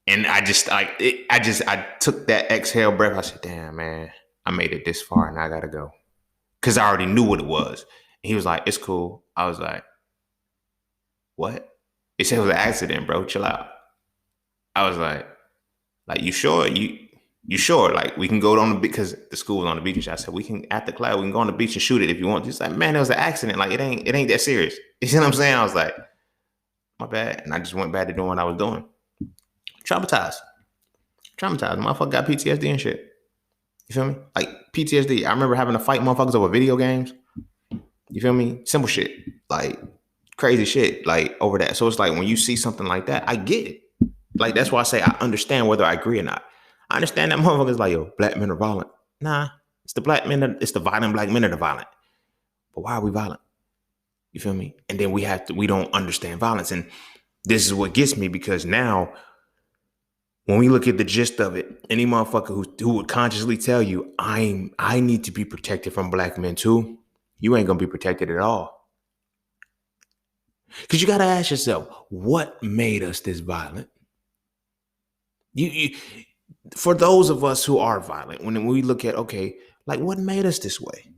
And I took that exhale breath. I said, damn, man, I made it this far and I gotta go. Cause I already knew what it was. And he was like, it's cool. I was like, what? He said it was an accident, bro. Chill out. I was like, you sure? You sure? Like, we can go on the beach, because the school was on the beach. I said, after class, we can go on the beach and shoot it if you want. He's like, man, it was an accident. Like, it ain't that serious. You see what I'm saying? I was like, my bad. And I just went back to doing what I was doing. Traumatized. Motherfucker got PTSD and shit. You feel me? Like, PTSD. I remember having to fight motherfuckers over video games. You feel me? Simple shit. Like, crazy shit. Like, over that. So it's like, when you see something like that, I get it. Like, that's why I say I understand whether I agree or not. I understand that motherfuckers like, yo, black men are violent. Nah, it's the violent black men that are violent. But why are we violent? You feel me? And then we don't understand violence. And this is what gets me, because now when we look at the gist of it, any motherfucker who would consciously tell you, I need to be protected from black men too, you ain't gonna be protected at all. Because you gotta ask yourself, what made us this violent? For those of us who are violent, when we look at, okay, Like, what made us this way?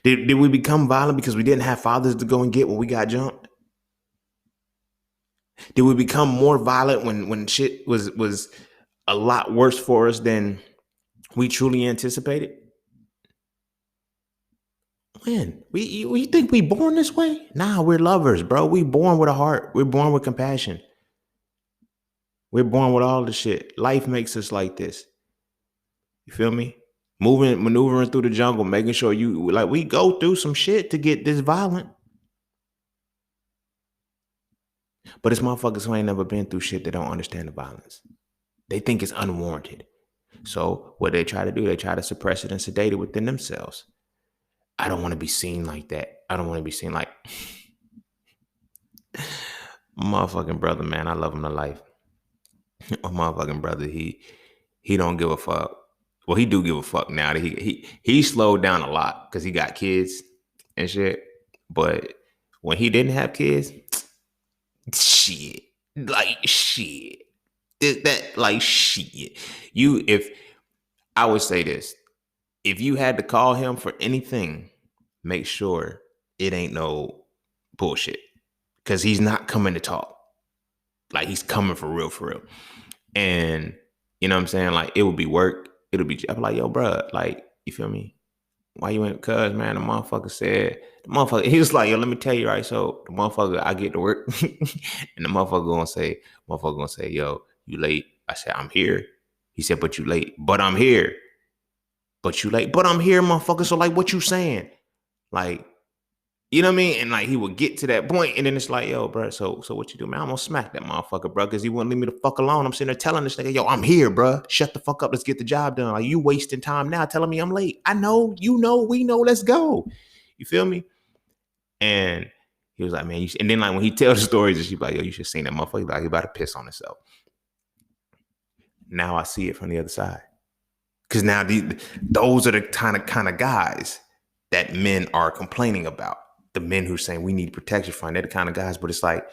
Did we become violent because we didn't have fathers to go and get when we got jumped? Did we become more violent when shit was a lot worse for us than we truly anticipated? When? We think we born this way? Nah, we're lovers, bro. We born with a heart. We're born with compassion. We're born with all the shit. Life makes us like this. You feel me? Maneuvering through the jungle, making sure you like we go through some shit to get this violent. But it's motherfuckers who ain't never been through shit that don't understand the violence. They think it's unwarranted. So what they try to do, they try to suppress it and sedate it within themselves. I don't want to be seen like that. I don't want to be seen like my motherfucking brother, man. I love him to life. My motherfucking brother, he don't give a fuck. Well, he do give a fuck now that he slowed down a lot because he got kids and shit. But when he didn't have kids, shit. Like shit. That like shit. If I would say this, if you had to call him for anything, make sure it ain't no bullshit. Cause he's not coming to talk. Like he's coming for real. And you know what I'm saying? Like it would be work. It'll be I'm like, yo, bro, like, you feel me? Why you ain't? Cause man, the motherfucker, he was like, yo, let me tell you, right? So the motherfucker, I get to work and the motherfucker gonna say, yo, you late. I said, I'm here. He said, but you late. But I'm here. But you late. But I'm here, motherfucker. So like what you saying? Like, you know what I mean? And like he would get to that point, and then it's like, yo, bro, so what you do, man? I'm gonna smack that motherfucker, bro, because he wouldn't leave me the fuck alone. I'm sitting there telling this nigga, yo, I'm here, bro. Shut the fuck up. Let's get the job done. Like you wasting time now, telling me I'm late. I know, you know, we know. Let's go. You feel me? And he was like, man, and then like when he tells the stories, she's like, yo, you should have seen that motherfucker. Like he about to piss on himself. Now I see it from the other side, because now those are the kind of guys that men are complaining about. The men who are saying we need protection from, they're the kind of guys, but it's like,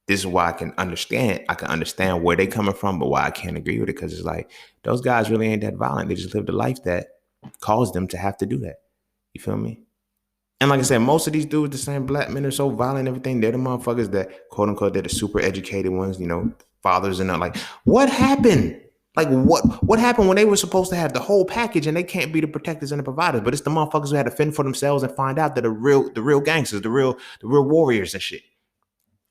this is why I can understand where they coming from, but why I can't agree with it, because it's like, those guys really ain't that violent. They just lived a life that caused them to have to do that. You feel me? And like I said, most of these dudes, the same black men are so violent and everything, they're the motherfuckers that, quote unquote, they're the super educated ones, you know, fathers and all. Like, what happened? Like what happened when they were supposed to have the whole package and they can't be the protectors and the providers? But it's the motherfuckers who had to fend for themselves and find out that the real gangsters, the real warriors and shit.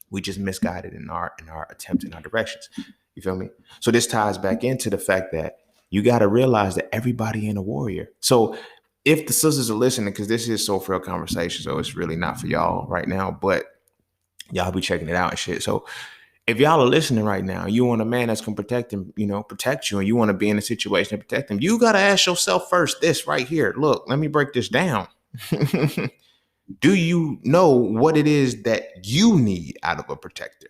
We just misguided in our attempts in our directions. You feel me? So this ties back into the fact that you got to realize that everybody ain't a warrior. So if the sisters are listening, because this is so Frail conversation, so it's really not for y'all right now, but y'all be checking it out and shit. So if y'all are listening right now, you want a man that's gonna protect him, you know, protect you, and you want to be in a situation to protect him, you gotta ask yourself first this right here. Look, let me break this down. Do you know what it is that you need out of a protector?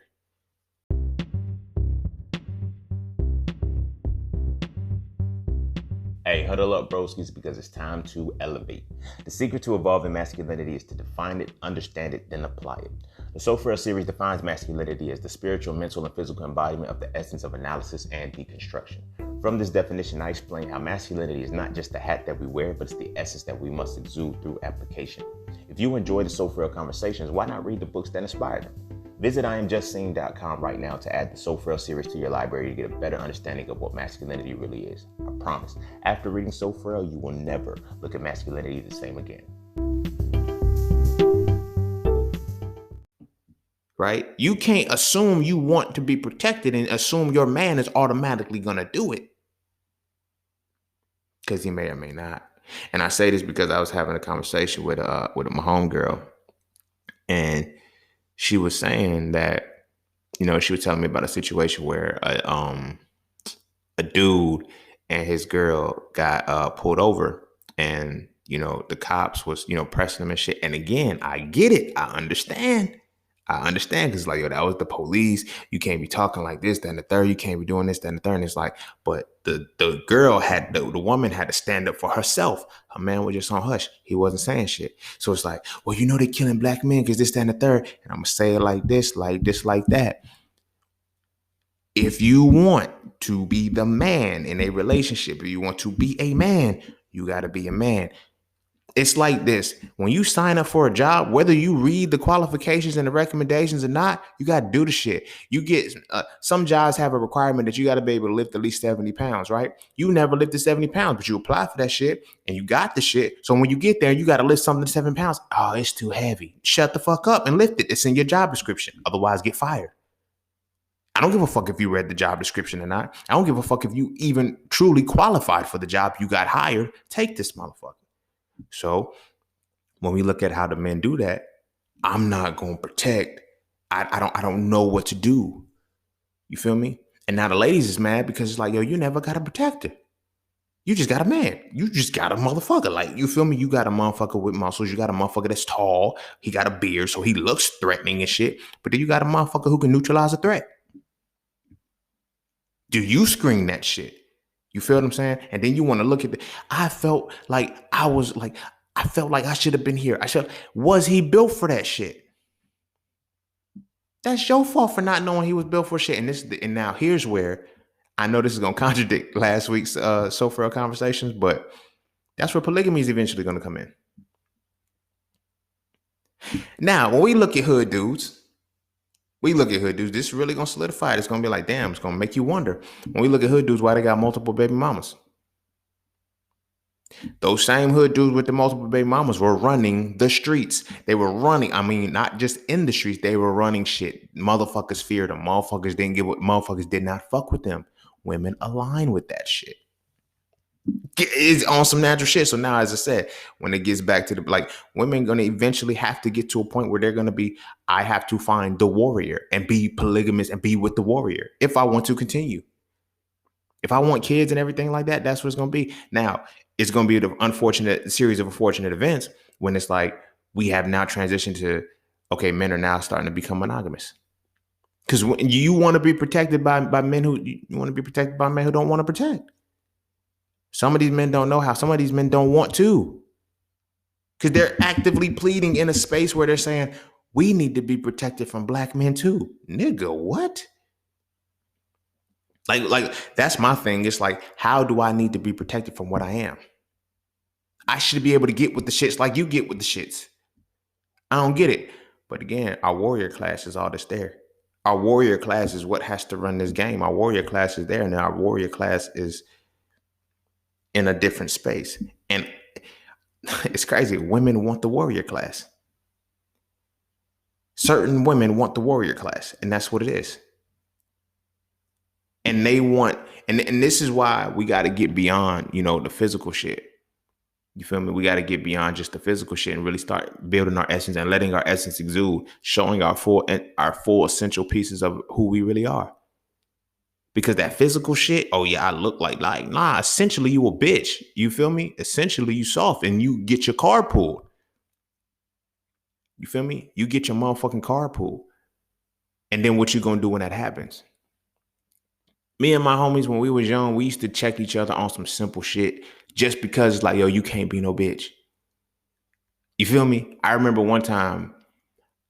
Hey, huddle up, broskies, because it's time to elevate. The secret to evolving masculinity is to define it, understand it, then apply it. The So Frail series defines masculinity as the spiritual, mental, and physical embodiment of the essence of analysis and deconstruction. From this definition, I explain how masculinity is not just the hat that we wear, but it's the essence that we must exude through application. If you enjoy the So Frail conversations, why not read the books that inspire them? Visit IamJustSeen.com right now to add the So Frail series to your library to get a better understanding of what masculinity really is. I promise, after reading So Frail, you will never look at masculinity the same again. Right? You can't assume you want to be protected and assume your man is automatically going to do it, because he may or may not. And I say this because I was having a conversation with my homegirl, and she was saying that, you know, she was telling me about a situation where a dude and his girl got pulled over, and, you know, the cops was, you know, pressing them and shit. And again, I get it. I understand because like, yo, that was the police. You can't be talking like this, then the third. You can't be doing this, then the third. And it's like, but the girl had, the woman had to stand up for herself. Her man was just on hush. He wasn't saying shit. So it's like, well, you know, they're killing black men because this, then the third. And I'm going to say it like this, like that. If you want to be the man in a relationship, if you want to be a man, you got to be a man. It's like this. When you sign up for a job, whether you read the qualifications and the recommendations or not, you got to do the shit. You get some jobs have a requirement that you got to be able to lift at least 70 pounds, right? You never lifted 70 pounds, but you apply for that shit and you got the shit. So when you get there, you got to lift something to 7 pounds. Oh, it's too heavy. Shut the fuck up and lift it. It's in your job description. Otherwise, get fired. I don't give a fuck if you read the job description or not. I don't give a fuck if you even truly qualified for the job. You got hired. Take this motherfucker. So when we look at how the men do that, I'm not going to protect. I don't know what to do. You feel me? And now the ladies is mad because it's like, yo, you never got a protector. You just got a man. You just got a motherfucker. Like, you feel me? You got a motherfucker with muscles. You got a motherfucker that's tall. He got a beard, so he looks threatening and shit. But then you got a motherfucker who can neutralize a threat. Do you screen that shit? You feel what I'm saying? And then you want to look at I felt like I should have been here. Was he built for that shit? That's your fault for not knowing he was built for shit. And now here's where I know this is going to contradict last week's Frail conversations, but that's where polygamy is eventually going to come in. Now, when we look at hood dudes, this is really going to solidify it. It's going to be like, damn, it's going to make you wonder. When we look at hood dudes, why they got multiple baby mamas? Those same hood dudes with the multiple baby mamas were running the streets. They were running. I mean, not just in the streets. They were running shit. Motherfuckers feared them. Motherfuckers didn't give what motherfuckers did not fuck with them. Women align with that shit. It's on some natural shit. So now, as I said, when it gets back to women going to eventually have to get to a point where they're going to be, I have to find the warrior and be polygamous and be with the warrior if I want to continue. If I want kids and everything like that, that's what it's going to be. Now, it's going to be the unfortunate series of unfortunate events when it's like we have now transitioned to, okay, men are now starting to become monogamous. Because you want to be protected by men who don't want to protect. Some of these men don't know how. Some of these men don't want to. Because they're actively pleading in a space where they're saying, we need to be protected from black men too. Nigga, what? Like that's my thing. It's like, how do I need to be protected from what I am? I should be able to get with the shits like you get with the shits. I don't get it. But again, our warrior class is all that's there. Our warrior class is what has to run this game. Our warrior class is there, and our warrior class is in a different space. And it's crazy. Women want the warrior class. Certain women want the warrior class, and that's what it is. And they want, and this is why we got to get beyond, the physical shit. You feel me? We got to get beyond just the physical shit and really start building our essence and letting our essence exude, showing our full essential pieces of who we really are. Because that physical shit, oh yeah, I look like nah, essentially you a bitch. You feel me? Essentially you soft and you get your car pulled. You feel me? You get your motherfucking car pulled. And then what you gonna do when that happens? Me and my homies, when we was young, we used to check each other on some simple shit just because it's like, yo, you can't be no bitch. You feel me? I remember one time,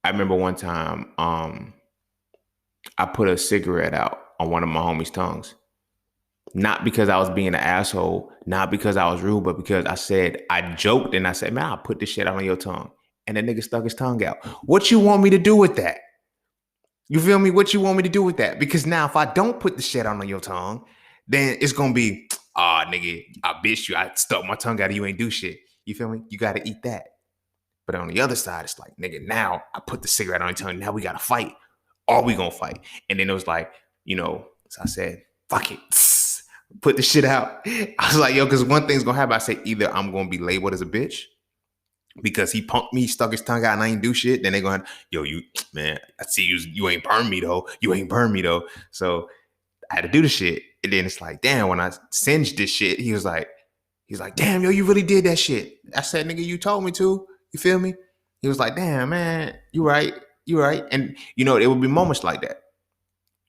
I put a cigarette out on one of my homies' tongues. Not because I was being an asshole, not because I was rude, but because I joked and I said, man, I'll put this shit out on your tongue. And the nigga stuck his tongue out. What you want me to do with that? You feel me? What you want me to do with that? Because now if I don't put the shit out on your tongue, then it's going to be, nigga, I bitched you. I stuck my tongue out and you ain't do shit. You feel me? You got to eat that. But on the other side, it's like, nigga, now I put the cigarette on your tongue. Now we got to fight. Are we going to fight? And then it was like, so I said, fuck it. Put the shit out. I was like, yo, because one thing's going to happen. I say either I'm going to be labeled as a bitch because he punked me, stuck his tongue out, and I ain't do shit. Then they're going, yo, man, I see you ain't burned me though. You ain't burned me though. So I had to do the shit. And then it's like, damn, when I singed this shit, he's like, damn, yo, you really did that shit. I said, nigga, you told me to. You feel me? He was like, damn, man, you right. And it would be moments like that.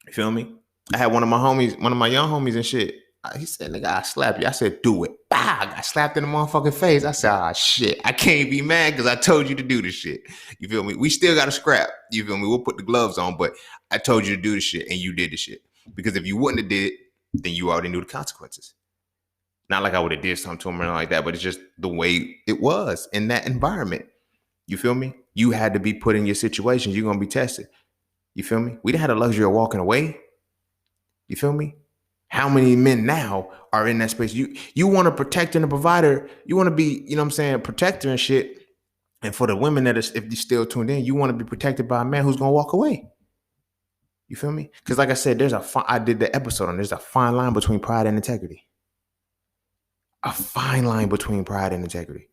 You feel me? I had one of my young homies and shit. He said, nigga, I slap you. I said, do it. Bah! I got slapped in the motherfucking face. I said, shit. I can't be mad because I told you to do this shit. You feel me? We still got to scrap. You feel me? We'll put the gloves on, but I told you to do this shit and you did the shit. Because if you wouldn't have did it, then you already knew the consequences. Not like I would have did something to him or anything like that, but it's just the way it was in that environment. You feel me? You had to be put in your situations. You're gonna be tested. You feel me? We didn't have the luxury of walking away. You feel me? How many men now are in that space? You want to protect and a provider. You want to be, you know what I'm saying, protector and shit. And for the women that is, if you still tuned in, you want to be protected by a man who's gonna walk away. You feel me? Because like I said, I did the episode on there's a fine line between pride and integrity. A fine line between pride and integrity.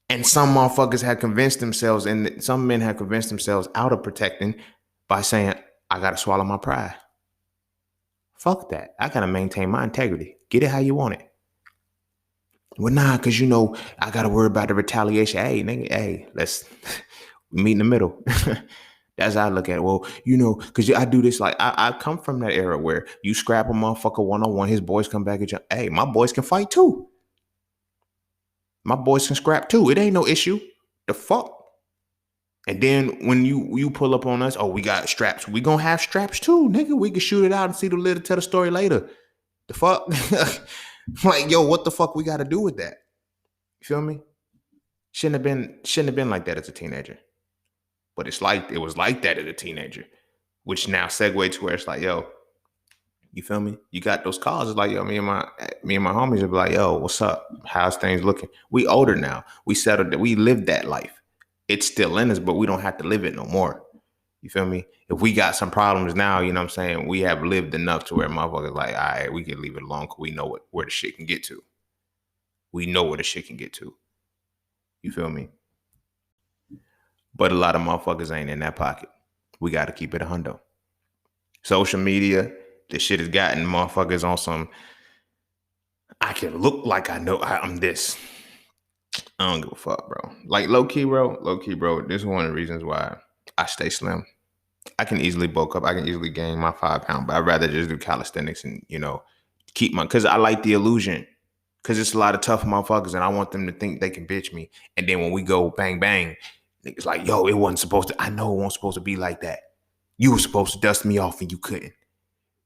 And some motherfuckers had convinced themselves, and some men had convinced themselves out of protecting by saying, I gotta swallow my pride. Fuck that. I gotta maintain my integrity. Get it how you want it. Well, nah, cause I gotta worry about the retaliation. Hey, nigga, hey, let's meet in the middle. That's how I look at it. Well, cause I do this like I come from that era where you scrap a motherfucker one-on-one, his boys come back at you. Hey, my boys can fight too. My boys can scrap too. It ain't no issue. The fuck? And then when you pull up on us, oh, we got straps. We gonna have straps too, nigga. We can shoot it out and see the little tell the story later. The fuck? Like, yo, what the fuck we gotta do with that? You feel me? Shouldn't have been like that as a teenager. But it was like that as a teenager. Which now segues to where it's like, yo, you feel me? You got those calls. It's like, yo, me and my homies would be like, yo, what's up? How's things looking? We older now. We settled that. We lived that life. It's still in us, but we don't have to live it no more. You feel me? If we got some problems now, you know what I'm saying? We have lived enough to where motherfuckers like, all right, we can leave it alone because we know where the shit can get to. We know where the shit can get to. You feel me? But a lot of motherfuckers ain't in that pocket. We got to keep it a hundo. Social media, this shit has gotten motherfuckers on some, I can look like I know I'm this. I don't give a fuck, bro. Like low key, bro. This is one of the reasons why I stay slim. I can easily bulk up. I can easily gain my 5 pounds, but I'd rather just do calisthenics and, keep because I like the illusion. Because it's a lot of tough motherfuckers and I want them to think they can bitch me. And then when we go bang, bang, niggas like, yo, it wasn't supposed to. I know it wasn't supposed to be like that. You were supposed to dust me off and you couldn't.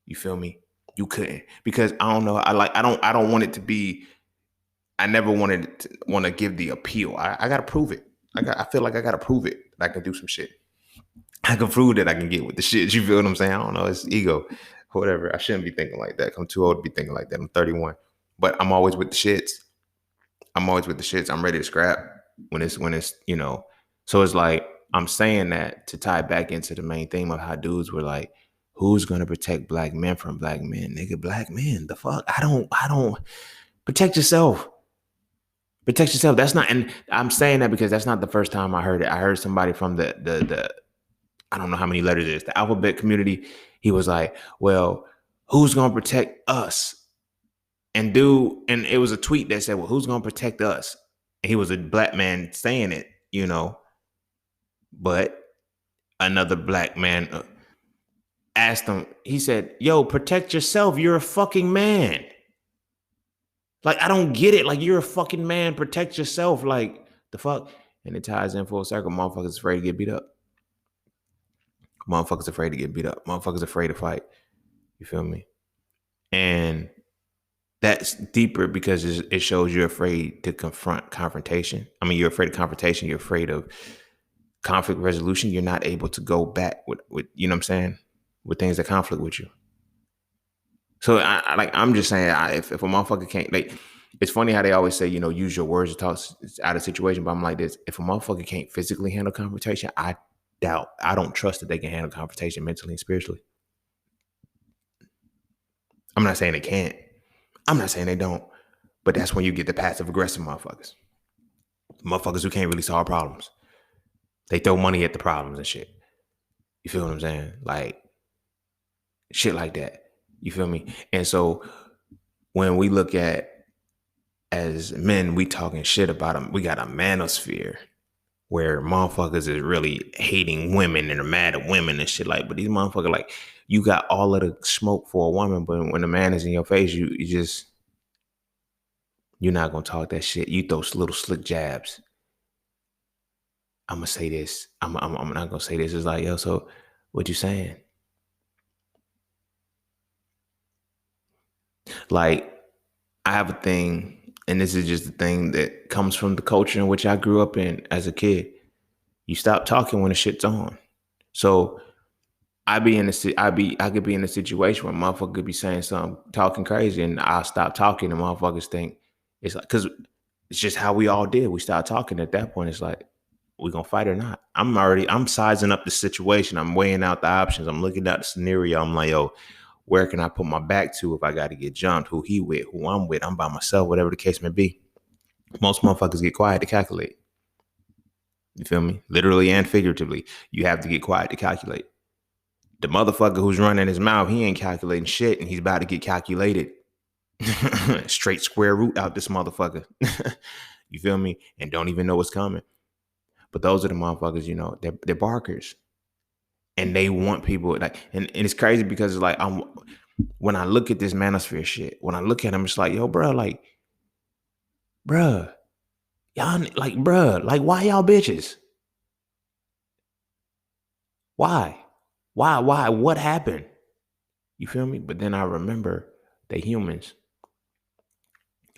You feel me? You couldn't. Because I don't know. I don't want it to be. I never want to give the appeal. I gotta prove it. I feel like I gotta prove it that I can do some shit. I can prove that I can get with the shit. You feel what I'm saying? I don't know. It's ego, whatever. I shouldn't be thinking like that. I'm too old to be thinking like that. I'm 31, but I'm always with the shits. I'm ready to scrap when it's So it's like I'm saying that to tie back into the main theme of how dudes were like, who's gonna protect black men from black men? Nigga, black men. The fuck? I don't protect yourself. Protect yourself. That's not, and I'm saying that because that's not the first time I heard it. I heard somebody from the I don't know how many letters it is, the alphabet community. He was like, well, who's gonna protect us? And it was a tweet that said, well, who's gonna protect us? And he was a black man saying it, but another black man asked him, he said, yo, protect yourself. You're a fucking man. Like, I don't get it. Like, you're a fucking man. Protect yourself. Like, the fuck? And it ties in full circle. Motherfuckers afraid to get beat up. Motherfuckers afraid to get beat up. Motherfuckers afraid to fight. You feel me? And that's deeper because it shows you're afraid to confront confrontation. I mean, you're afraid of confrontation. You're afraid of conflict resolution. You're not able to go back with you know what I'm saying? With things that conflict with you. So I'm just saying, if a motherfucker can't, like, it's funny how they always say, use your words to talk out of situation. But I'm like this: if a motherfucker can't physically handle confrontation, I don't trust that they can handle confrontation mentally and spiritually. I'm not saying they can't. I'm not saying they don't. But that's when you get the passive aggressive motherfuckers. Motherfuckers who can't really solve problems. They throw money at the problems and shit. You feel what I'm saying? Like, shit like that. You feel me? And so when we look at, as men, we talking shit about them. We got a manosphere where motherfuckers is really hating women and are mad at women and shit like. But these motherfuckers, like, you got all of the smoke for a woman, but when the man is in your face, you're not gonna talk that shit. You throw little slick jabs. I'm gonna say this. I'm not gonna say this. It's like, yo, so what you saying? Like, I have a thing, and this is just a thing that comes from the culture in which I grew up in as a kid. You stop talking when the shit's on. So I could be in a situation where motherfucker could be saying something, talking crazy, and I'll stop talking, and motherfuckers think it's like, because it's just how we all did. We start talking at that point. It's like, we gonna fight or not? I'm sizing up the situation. I'm weighing out the options. I'm looking at the scenario. I'm like, yo, where can I put my back to if I got to get jumped? Who he with? Who I'm with? I'm by myself. Whatever the case may be. Most motherfuckers get quiet to calculate. You feel me? Literally and figuratively, you have to get quiet to calculate. The motherfucker who's running his mouth, he ain't calculating shit, and he's about to get calculated. Straight square root out this motherfucker. You feel me? And don't even know what's coming. But those are the motherfuckers, they're barkers. And they want people like, and it's crazy because it's like, when I look at this manosphere shit, when I look at them, it's like, yo, bro, like, bruh, y'all, like, bruh, like, why y'all bitches? Why? Why? What happened? You feel me? But then I remember they humans.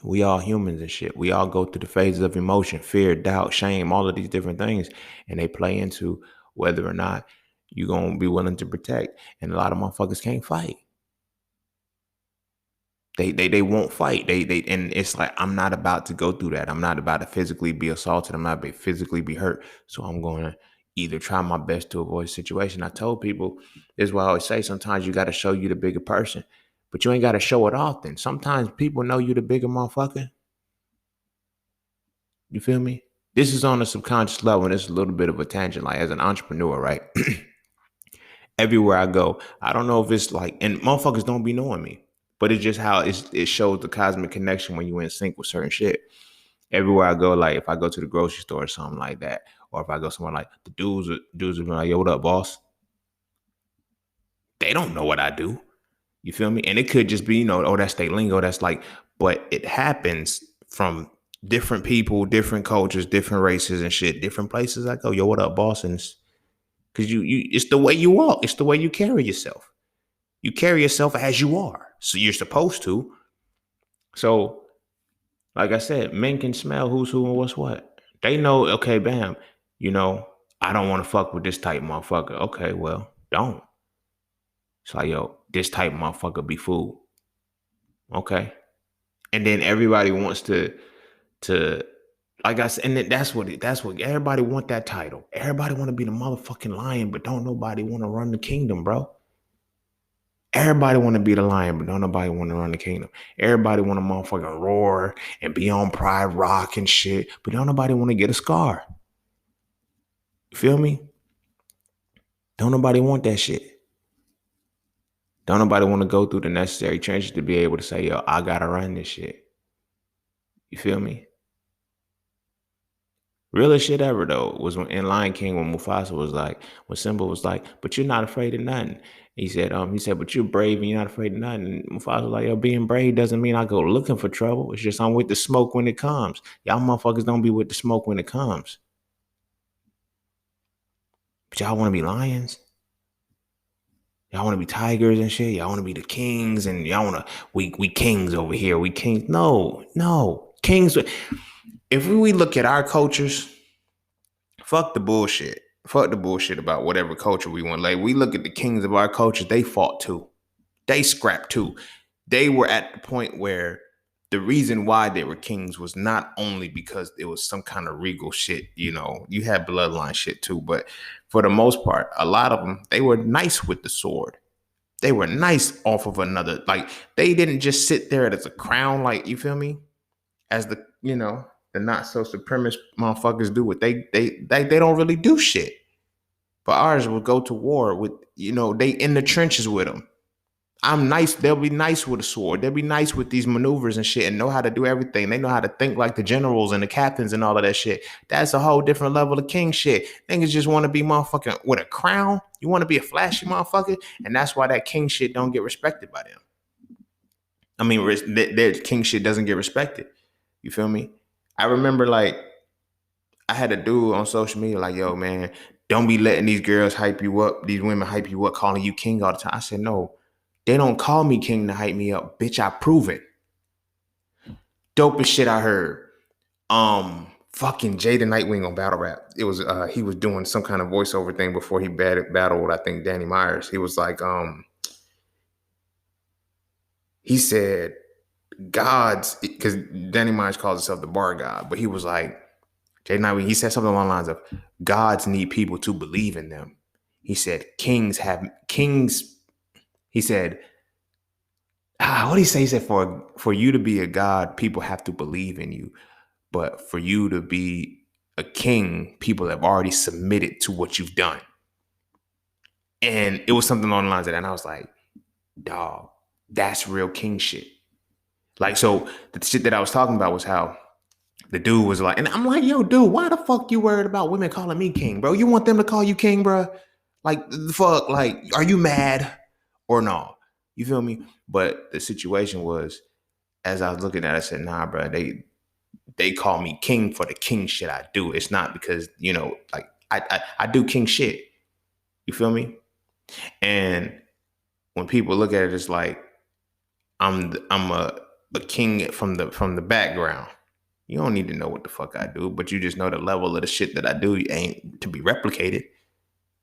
We all humans and shit. We all go through the phases of emotion, fear, doubt, shame, all of these different things. And they play into whether or not you're going to be willing to protect. And a lot of motherfuckers can't fight. They won't fight. And it's like, I'm not about to go through that. I'm not about to physically be assaulted. I'm not about to physically be hurt. So I'm going to either try my best to avoid the situation. I told people, this is what I always say, sometimes you got to show you the bigger person, but you ain't got to show it often. Sometimes people know you the bigger motherfucker. You feel me? This is on a subconscious level, and it's a little bit of a tangent. Like, as an entrepreneur, right? Everywhere I go, I don't know if it's like, and motherfuckers don't be knowing me, but it's just how it shows the cosmic connection when you in sync with certain shit. Everywhere I go, like if I go to the grocery store or something like that, or if I go somewhere, like the dudes will be like, yo, what up, boss? They don't know what I do. You feel me? And it could just be, oh, that's their lingo. That's like, but it happens from different people, different cultures, different races and shit, different places I go. Yo, what up, boss? And because it's the way you walk. It's the way you carry yourself. You carry yourself as you are. So you're supposed to. So, like I said, men can smell who's who and what's what. They know, okay, bam, I don't want to fuck with this type motherfucker. Okay, well, don't. It's like, yo, this type motherfucker be fooled. Okay. And then everybody wants to like I said, and that's what everybody want, that title. Everybody want to be the motherfucking lion, but don't nobody want to run the kingdom, bro. Everybody want to be the lion, but don't nobody want to run the kingdom. Everybody want to motherfucking roar and be on Pride Rock and shit, but don't nobody want to get a scar. You feel me? Don't nobody want that shit. Don't nobody want to go through the necessary trenches to be able to say, yo, I gotta run this shit. You feel me? Realest shit ever though was when in Lion King, when Mufasa was like, when Simba was like, but you're not afraid of nothing. He said, but you're brave and you're not afraid of nothing. And Mufasa was like, yo, being brave doesn't mean I go looking for trouble. It's just I'm with the smoke when it comes. Y'all motherfuckers don't be with the smoke when it comes. But y'all want to be lions. Y'all want to be tigers and shit. Y'all want to be the kings, and y'all want to we kings over here. We kings. No, kings. If we look at our cultures, fuck the bullshit. Fuck the bullshit about whatever culture we want. Like, we look at the kings of our culture, they fought too. They scrapped too. They were at the point where the reason why they were kings was not only because it was some kind of regal shit, you had bloodline shit too, but for the most part, a lot of them, they were nice with the sword. They were nice off of another. Like, they didn't just sit there as a crown, like, you feel me? As the not so supremacist motherfuckers do it. They don't really do shit. But ours will go to war with, they in the trenches with them. I'm nice. They'll be nice with a sword. They'll be nice with these maneuvers and shit and know how to do everything. They know how to think like the generals and the captains and all of that shit. That's a whole different level of king shit. Niggas just want to be motherfucking with a crown. You want to be a flashy motherfucker. And that's why that king shit don't get respected by them. I mean, their king shit doesn't get respected. You feel me? I remember, like, I had a dude on social media like, yo, man, don't be letting these girls hype you up, these women hype you up, calling you king all the time. I said, no, They don't call me king to hype me up. Bitch, I prove it. Dopest shit I heard. Fucking Jay the Nightwing on Battle Rap. It was he was doing some kind of voiceover thing before he battled, I think, Danny Myers. He was like, he said gods, because Danny Myers calls himself the bar god, but he was like, Jay Nightwing, he said something along the lines of gods need people to believe in them. He said kings. He said, what did he say? He said for you to be a god, people have to believe in you. But for you to be a king, people have already submitted to what you've done. And it was something along the lines of that. And I was like, dog, that's real king shit. Like, so the shit that I was talking about was how the dude was like, and I'm like, yo, dude, why the fuck you worried about women calling me king, bro? You want them to call you king, bro? Like, the fuck, like, are you mad or no? You feel me? But the situation was, as I was looking at it, I said, nah, bro, they call me king for the king shit I do. It's not because, you know, like I do king shit. You feel me? And when people look at it, it's like I'm a king from the background. You don't need to know what the fuck I do, but you just know the level of the shit that I do ain't to be replicated.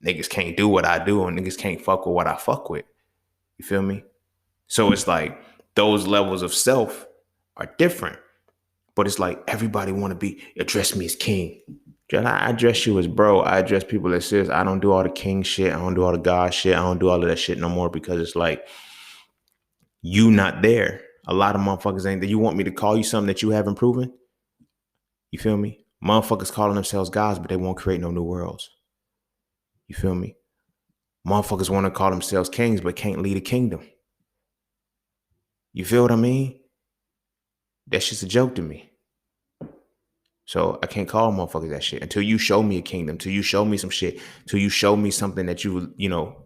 Niggas can't do what I do, and niggas can't fuck with what I fuck with. You feel me? So it's like those levels of self are different. But it's like everybody want to address me as king. I address you as bro. I address people as sis. I don't do all the king shit. I don't do all the God shit. I don't do all of that shit no more because it's like you not there. A lot of motherfuckers ain't there. You want me to call you something that you haven't proven? You feel me? Motherfuckers calling themselves gods, but they won't create no new worlds. You feel me? Motherfuckers want to call themselves kings, but can't lead a kingdom. You feel what I mean? That's just a joke to me. So I can't call motherfuckers that shit until you show me a kingdom, until you show me some shit, until you show me something that you know,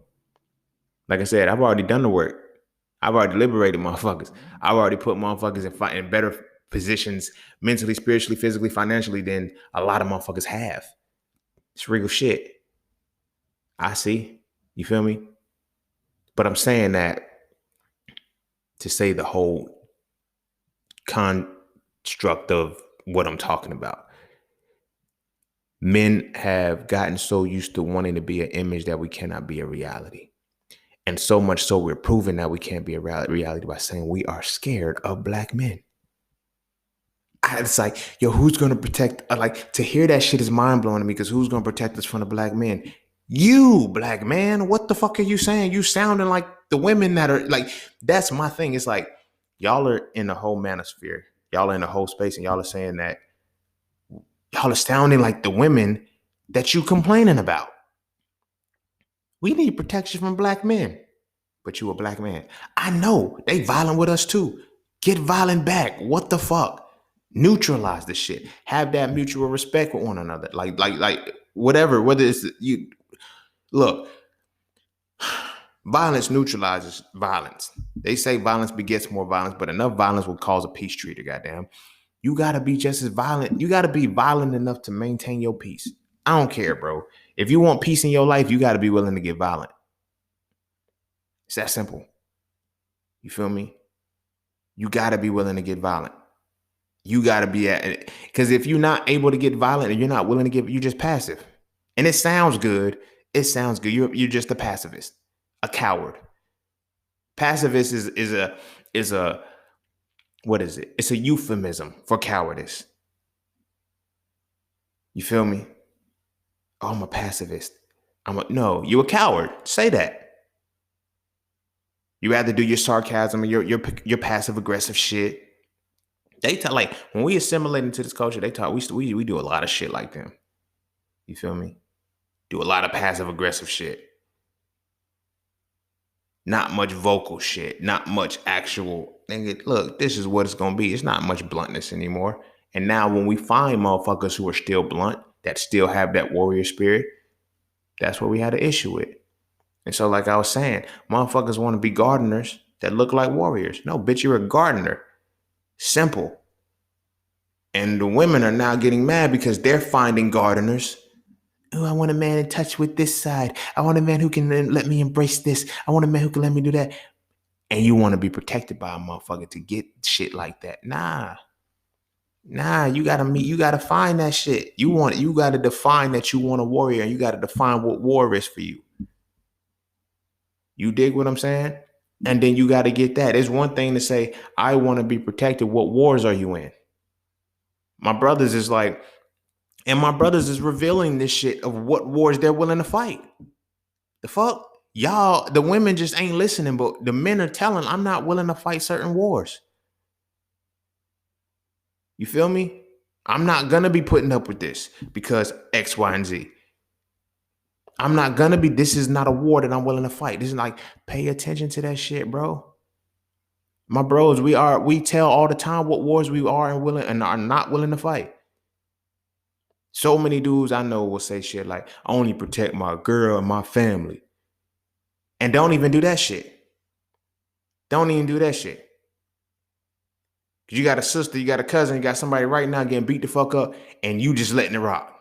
like I said, I've already done the work. I've already liberated motherfuckers. I've already put motherfuckers in better positions mentally, spiritually, physically, financially than a lot of motherfuckers have. It's real shit. I see. You feel me? But I'm saying that to say the whole construct of what I'm talking about. Men have gotten so used to wanting to be an image that we cannot be a reality. And so much so we're proving that we can't be a reality by saying we are scared of black men. It's like, yo, who's going to protect? Like, to hear that shit is mind blowing to me because who's going to protect us from the black men? You, black man. What the fuck are you saying? You sounding like the women that are like, that's my thing. It's like, y'all are in the whole manosphere. Y'all are in the whole space and y'all are saying that y'all are sounding like the women that you complaining about. We need protection from black men. But you a black man. I know. They violent with us too. Get violent back. What the fuck? Neutralize the shit. Have that mutual respect for one another. Like whatever. Whether it's you look. Violence neutralizes violence. They say violence begets more violence, but enough violence will cause a peace treaty, goddamn. You gotta be just as violent. You gotta be violent enough to maintain your peace. I don't care, bro. If you want peace in your life, you gotta be willing to get violent. It's that simple. You feel me? You gotta be willing to get violent. You gotta be at, because if you're not able to get violent and you're not willing to get, you're just passive. And it sounds good. It sounds good. You're just a pacifist, a coward. Pacifist is a what is it? It's a euphemism for cowardice. You feel me? Oh, I'm a pacifist. No, you're a coward. Say that. You rather do your sarcasm and your passive aggressive shit. They talk like when we assimilate into this culture. They talk. We do a lot of shit like them. You feel me? Do a lot of passive aggressive shit. Not much vocal shit. Not much actual. Nigga, look, this is what it's gonna be. It's not much bluntness anymore. And now when we find motherfuckers who are still blunt, that still have that warrior spirit, that's what we had an issue with. And so, like I was saying, motherfuckers want to be gardeners that look like warriors. No, bitch, you're a gardener. Simple. And the women are now getting mad because they're finding gardeners. Oh, I want a man in touch with this side. I want a man who can let me embrace this. I want a man who can let me do that. and you want to be protected by a motherfucker to get shit like that. Nah, you gotta find that shit. You gotta define that you want a warrior, and you gotta define what war is for you. You dig what I'm saying? And then you gotta get that. It's one thing to say, I want to be protected. What wars are you in? My brothers is like, and my brothers is revealing this shit of what wars they're willing to fight. The fuck? Y'all, the women just ain't listening, but the men are telling, I'm not willing to fight certain wars. You feel me? I'm not gonna be putting up with this because X, Y, and Z. I'm not gonna be, this is not a war that I'm willing to fight. This is like, pay attention to that shit, bro. My bros, we tell all the time what wars we are and willing and are not willing to fight. So many dudes I know will say shit like, I only protect my girl and my family. And don't even do that shit. Don't even do that shit. Cause you got a sister, you got a cousin, you got somebody right now getting beat the fuck up, and you just letting it rock.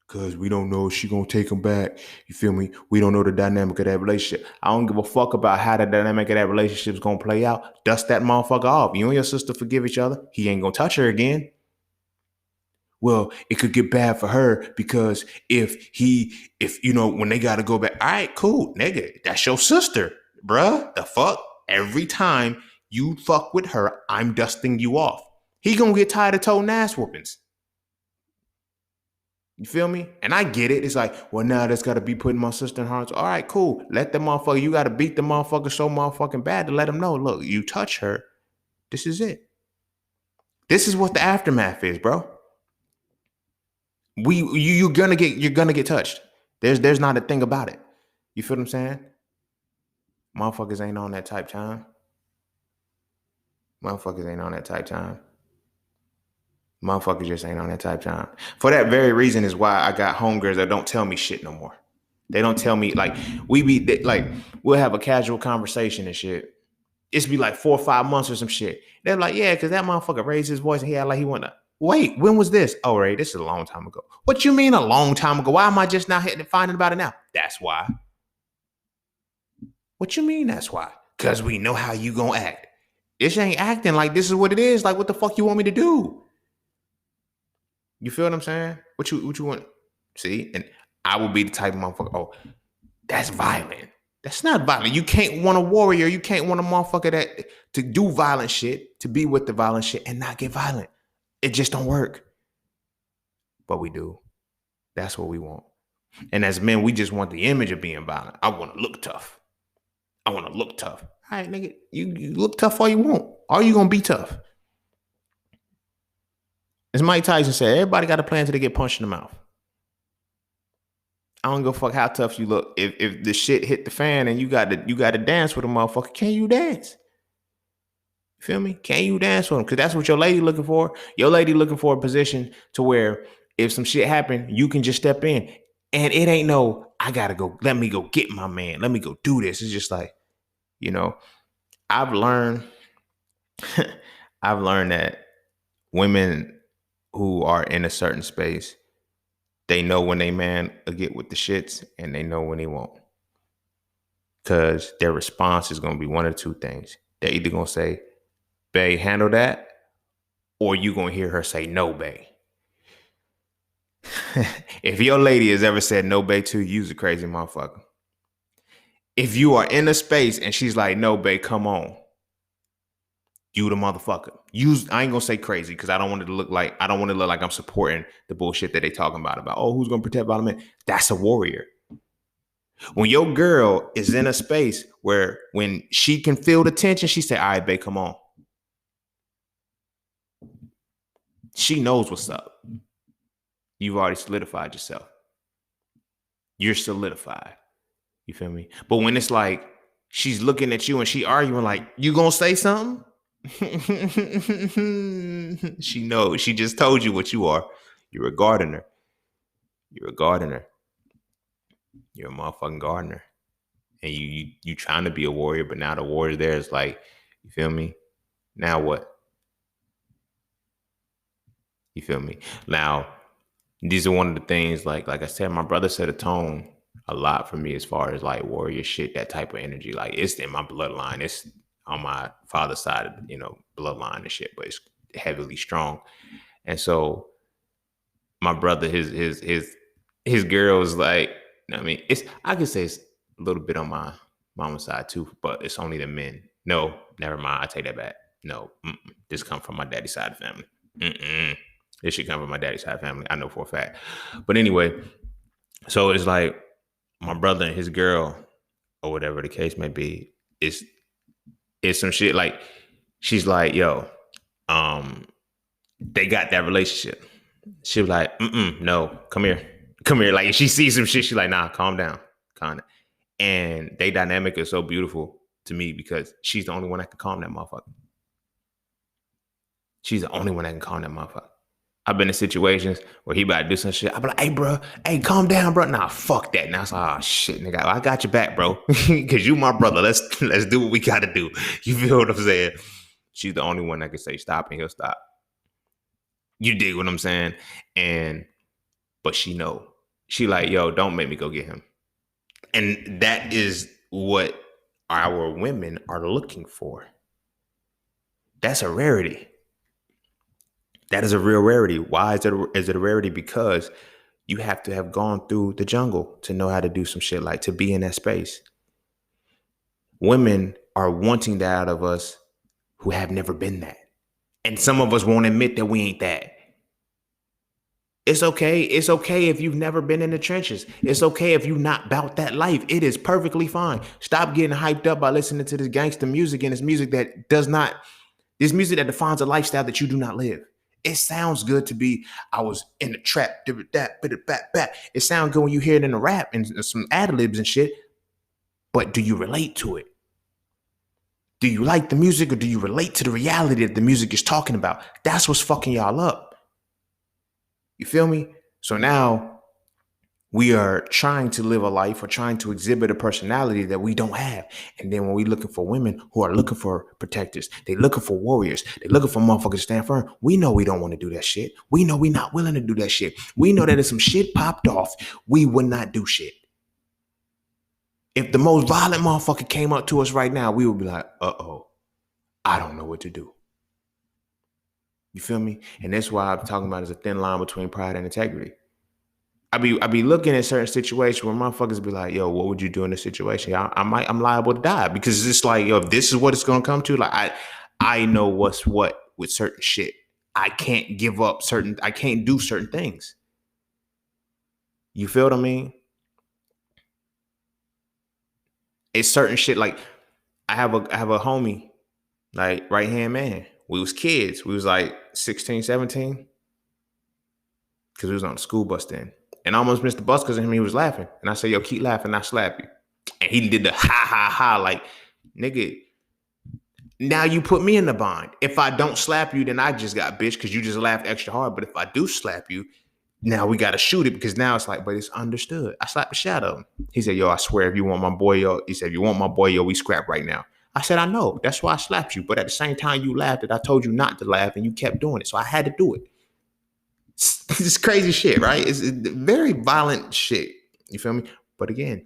Cause we don't know if she gonna take him back. You feel me? We don't know the dynamic of that relationship. I don't give a fuck about how the dynamic of that relationship is gonna play out. Dust that motherfucker off. You and your sister forgive each other. He ain't gonna touch her again. Well, it could get bad for her because if you know, when they gotta go back, all right, cool, nigga, that's your sister, bruh. The fuck? Every time you fuck with her, I'm dusting you off. He gonna get tired of toting ass whoopings. You feel me? And I get it. It's like, well, now that's gotta be putting my sister in harm's way. All right, cool. Let the motherfucker, you gotta beat the motherfucker so motherfucking bad to let him know, look, you touch her, this is it. This is what the aftermath is, bro. You're gonna get touched. There's not a thing about it. You feel what I'm saying? Motherfuckers ain't on that type time. Motherfuckers ain't on that type time. Motherfuckers just ain't on that type time. For that very reason is why I got homegirls that don't tell me shit no more. They don't tell me, like, we'll have a casual conversation and shit. It's be like 4 or 5 months or some shit. They're like, yeah, because that motherfucker raised his voice and he had like he wanted to. Wait, when was this? Oh, Ray, this is a long time ago. What you mean a long time ago? Why am I just now finding about it now? That's why. What you mean that's why? Because we know how you gonna act. This ain't acting like this is what it is. Like, what the fuck you want me to do? You feel what I'm saying? What you want? See? And I will be the type of motherfucker, oh, that's violent. That's not violent. You can't want a warrior. You can't want a motherfucker that to do violent shit, to be with the violent shit and not get violent. It just don't work. But we do. That's what we want. And as men, we just want the image of being violent. I want to look tough. I want to look tough. All right, nigga, you look tough all you want. Are you going to be tough? As Mike Tyson said, everybody got a plan till they get punched in the mouth. I don't give a fuck how tough you look. If the shit hit the fan and you got to dance with a motherfucker, can you dance? You feel me? Can you dance with him? Because that's what your lady looking for. Your lady looking for a position to where if some shit happen, you can just step in. And it ain't no, I gotta go, let me go get my man. Let me go do this. It's just like, you know, I've learned that women who are in a certain space, they know when they man will get with the shits and they know when he won't. Because their response is going to be one of two things. They're either going to say, bae, handle that, or you going to hear her say, no, bae. If your lady has ever said no, bae, to you, you's a crazy motherfucker. If you are in a space and she's like, no, bae, come on, you the motherfucker. I ain't gonna say crazy because I don't want it to look like I'm supporting the bullshit that they talking about oh, who's gonna protect violent men? That's a warrior. When your girl is in a space where when she can feel the tension, she say, all right, babe, come on. She knows what's up. You've already solidified yourself. You're solidified. You feel me? But when it's like she's looking at you and she arguing like, you gonna say something? She knows. She just told you what you are. You're a gardener. You're a gardener. You're a motherfucking gardener. And you trying to be a warrior, but now the warrior there is like, you feel me? Now what? You feel me? Now, these are one of the things, like I said, my brother set a tone a lot for me as far as like warrior shit, that type of energy. Like it's in my bloodline. It's on my father's side of, bloodline and shit, but it's heavily strong. And so my brother, his girl is like, I mean, I could say it's a little bit on my mama's side too, but it's only the men. No, never mind. I take that back. No, this come from my daddy's side of the family. This should come from my daddy's side of the family. I know for a fact. But anyway, so it's like my brother and his girl, or whatever the case may be, it's some shit like she's like, yo, they got that relationship. She was like, no, come here. Come here. Like if she sees some shit, she's like, nah, calm down. Kinda. And they dynamic is so beautiful to me because she's the only one that can calm that motherfucker. She's the only one that can calm that motherfucker. I've been in situations where he about to do some shit. I be like, hey, bro, hey, calm down, bro. Nah, fuck that. Now it's like, oh shit, nigga, I got your back, bro. Cause you my brother. Let's do what we gotta do. You feel what I'm saying? She's the only one that can say stop and he'll stop. You dig what I'm saying? But she know. She like, yo, don't make me go get him. And that is what our women are looking for. That's a rarity. That is a real rarity. Why is it a rarity? Because you have to have gone through the jungle to know how to do some shit, like to be in that space. Women are wanting that out of us who have never been that. And some of us won't admit that we ain't that. It's okay. It's okay if you've never been in the trenches. It's okay if you're not about that life. It is perfectly fine. Stop getting hyped up by listening to this gangster music and this music that defines a lifestyle that you do not live. It sounds good to be, I was in the trap, it sounds good when you hear it in a rap and some ad-libs and shit, but do you relate to it? Do you like the music or do you relate to the reality that the music is talking about? That's what's fucking y'all up. You feel me? So now we are trying to live a life or trying to exhibit a personality that we don't have. And then when we're looking for women who are looking for protectors, they're looking for warriors, they're looking for motherfuckers to stand firm. We know we don't want to do that shit. We know we're not willing to do that shit. We know that if some shit popped off, we would not do shit. If the most violent motherfucker came up to us right now, we would be like, uh-oh, I don't know what to do. You feel me? And that's why I'm talking about is a thin line between pride and integrity. I be looking at certain situations where motherfuckers be like, yo, what would you do in this situation? I'm liable to die because it's just like, yo, if this is what it's gonna come to, like I know what's what with certain shit. I can't do certain things. You feel what I mean? It's certain shit. Like I have a homie, like right hand man. We was kids. We was like 16, 17. Because we was on the school bus then. And I almost missed the bus because of him. He was laughing. And I said, yo, keep laughing. I slap you. And he did the ha, ha, ha. Like, nigga, now you put me in the bind. If I don't slap you, then I just got bitch because you just laughed extra hard. But if I do slap you, now we got to shoot it because now it's like, but it's understood. I slapped the shit out of him. He said, yo, I swear if you want my boy, yo. He said, if you want my boy, yo, we scrap right now. I said, I know. That's why I slapped you. But at the same time, you laughed and I told you not to laugh and you kept doing it. So I had to do it. It's crazy shit, right? It's very violent shit. You feel me? But again,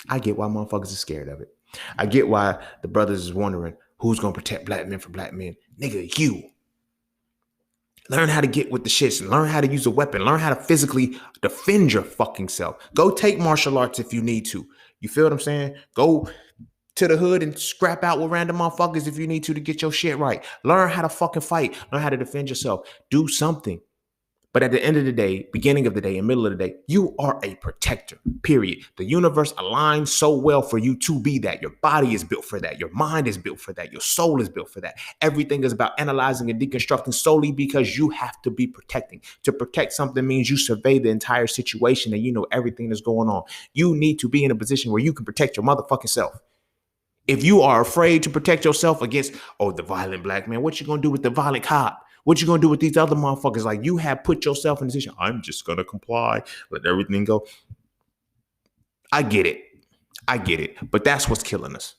I get why motherfuckers are scared of it. I get why the brothers is wondering who's going to protect black men from black men. Nigga, you. Learn how to get with the shits. Learn how to use a weapon. Learn how to physically defend your fucking self. Go take martial arts if you need to. You feel what I'm saying? Go to the hood and scrap out with random motherfuckers if you need to get your shit right. Learn how to fucking fight. Learn how to defend yourself. Do something. But at the end of the day, beginning of the day and middle of the day, you are a protector, period. The universe aligns so well for you to be that. Your body is built for that. Your mind is built for that. Your soul is built for that. Everything is about analyzing and deconstructing solely because you have to be protecting. To protect something means you survey the entire situation and you know everything that's going on. You need to be in a position where you can protect your motherfucking self. If you are afraid to protect yourself against, the violent black man, what you going to do with the violent cop? What you gonna do with these other motherfuckers? Like you have put yourself in a position. I'm just gonna comply, let everything go. I get it. But that's what's killing us.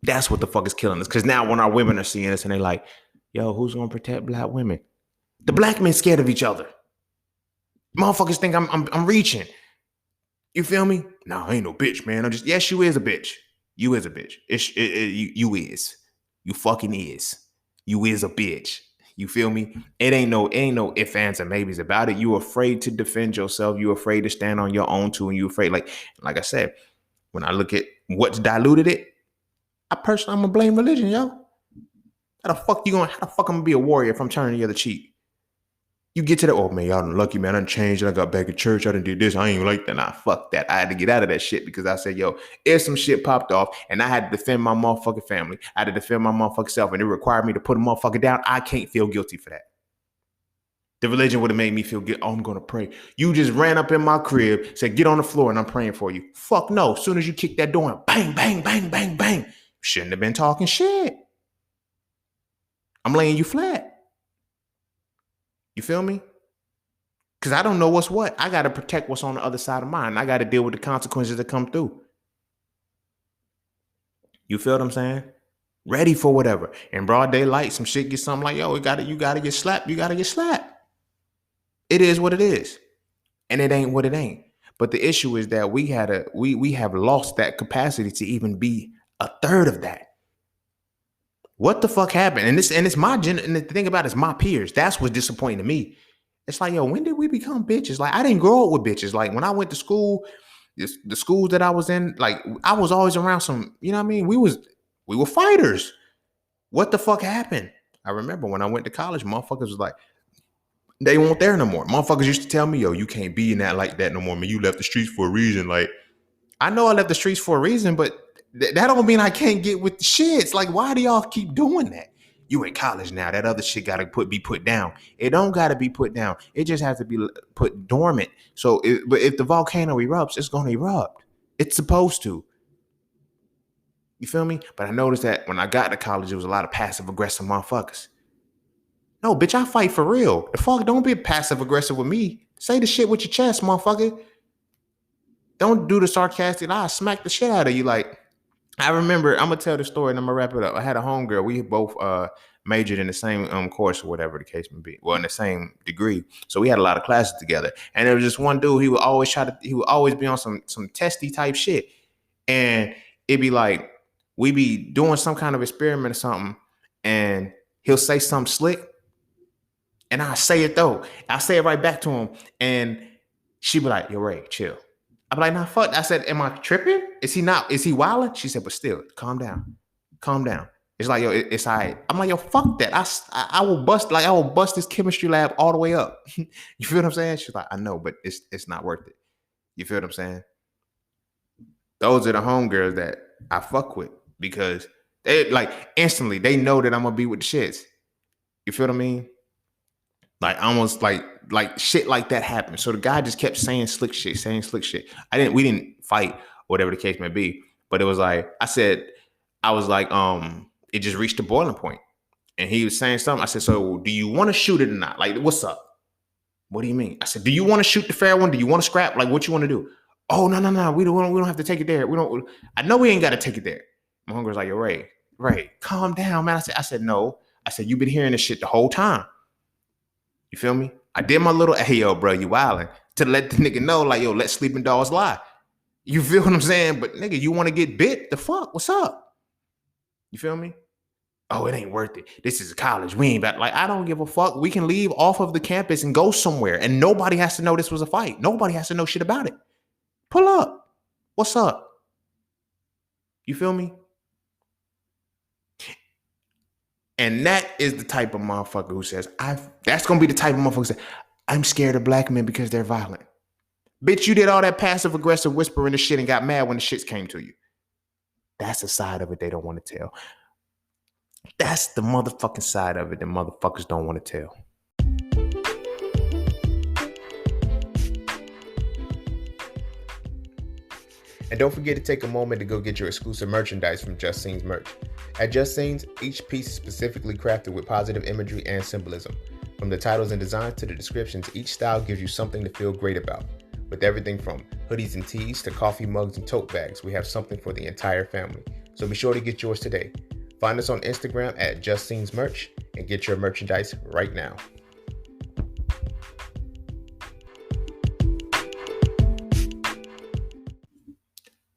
That's what the fuck is killing us. Because now when our women are seeing us and they're like, yo, who's gonna protect black women? The black men scared of each other. Motherfuckers think I'm reaching. You feel me? No, I ain't no bitch, man. I'm just, yes, you is a bitch. You is a bitch. You is. You fucking is. You is a bitch. You feel me? It ain't no ifs, ands, and maybes about it. You afraid to defend yourself. You afraid to stand on your own too, and you afraid, like I said, when I look at what's diluted it, I'm gonna blame religion, yo. How the fuck I'm gonna be a warrior if I'm turning the other cheek? You get to the, oh man, y'all done lucky, man. I done changed. I got back at church. I done did this. I ain't like that. Nah, fuck that. I had to get out of that shit because I said, yo, if some shit popped off and I had to defend my motherfucking family, I had to defend my motherfucking self, and it required me to put a motherfucker down, I can't feel guilty for that. The religion would have made me feel guilty. Oh, I'm gonna pray. You just ran up in my crib, said, get on the floor, and I'm praying for you. Fuck no. As soon as you kick that door and bang, bang, bang, bang, bang, shouldn't have been talking shit. I'm laying you flat. You feel me? Because I don't know what's what. I got to protect what's on the other side of mine. I got to deal with the consequences that come through. You feel what I'm saying? Ready for whatever. In broad daylight, some shit gets something like, yo, you got to get slapped. You got to get slapped. It is what it is. And it ain't what it ain't. But the issue is that we have lost that capacity to even be a third of that. What the fuck happened? And it's my and the thing about it is my peers. That's what's disappointing to me. It's like, yo, when did we become bitches? Like, I didn't grow up with bitches. Like, when I went to school, the schools that I was in, like, I was always around some, you know what I mean? We were fighters. What the fuck happened? I remember when I went to college, motherfuckers was like, they weren't there no more. Motherfuckers used to tell me, yo, you can't be in that like that no more, man. You left the streets for a reason. Like, I know I left the streets for a reason, but that don't mean I can't get with the shits. Like, why do y'all keep doing that? You in college now. That other shit gotta be put down. It don't gotta be put down. It just has to be put dormant. But if the volcano erupts, it's gonna erupt. It's supposed to. You feel me? But I noticed that when I got to college, there was a lot of passive aggressive motherfuckers. No, bitch, I fight for real. The fuck, don't be passive aggressive with me. Say the shit with your chest, motherfucker. Don't do the sarcastic. I smack the shit out of you. Like, I remember, I'm gonna tell the story and I'm gonna wrap it up. I had a homegirl. We both majored in the same course or whatever the case may be. Well, in the same degree. So we had a lot of classes together. And there was just one dude, he would always be on some testy type shit. And it'd be like, we be doing some kind of experiment or something, and he'll say something slick. And I say it though. I say it right back to him. And she'd be like, yo, Ray, chill. I'm like, nah, fuck. I said, am I tripping? Is he wilding? She said, but still, calm down. Calm down. It's like, yo, it's all right. I'm like, yo, fuck that. I will bust this chemistry lab all the way up. You feel what I'm saying? She's like, I know, but it's not worth it. You feel what I'm saying? Those are the homegirls that I fuck with because they like instantly, they know that I'm gonna be with the shits. You feel what I mean? Like almost like shit like that happened. So the guy just kept saying slick shit. We didn't fight, whatever the case may be. But it was like, I was like, it just reached the boiling point. And he was saying something. I said, so do you want to shoot it or not? Like, what's up? What do you mean? I said, do you want to shoot the fair one? Do you want to scrap? Like, what you want to do? Oh, no. We don't have to take it there. I know we ain't got to take it there. My homegirl's like, yo, Ray, calm down, man. I said, no. I said, you've been hearing this shit the whole time. You feel me? I did my little, hey, yo, bro, you wildin', to let the nigga know, like, yo, let sleeping dogs lie. You feel what I'm saying? But nigga, you want to get bit? The fuck? What's up? You feel me? Oh, it ain't worth it. This is college. We ain't about, like, I don't give a fuck. We can leave off of the campus and go somewhere, and nobody has to know this was a fight. Nobody has to know shit about it. Pull up. What's up? You feel me? And that is the type of motherfucker who says, that's going to be the type of motherfucker who says, I'm scared of black men because they're violent. Bitch, you did all that passive aggressive whispering and shit and got mad when the shits came to you. That's the side of it they don't want to tell. That's the motherfucking side of it that motherfuckers don't want to tell. And don't forget to take a moment to go get your exclusive merchandise from Just Scenes merch. At Just Scenes, each piece is specifically crafted with positive imagery and symbolism. From the titles and designs to the descriptions, each style gives you something to feel great about. With everything from hoodies and tees to coffee mugs and tote bags, we have something for the entire family. So be sure to get yours today. Find us on Instagram at Just Scenes merch and get your merchandise right now.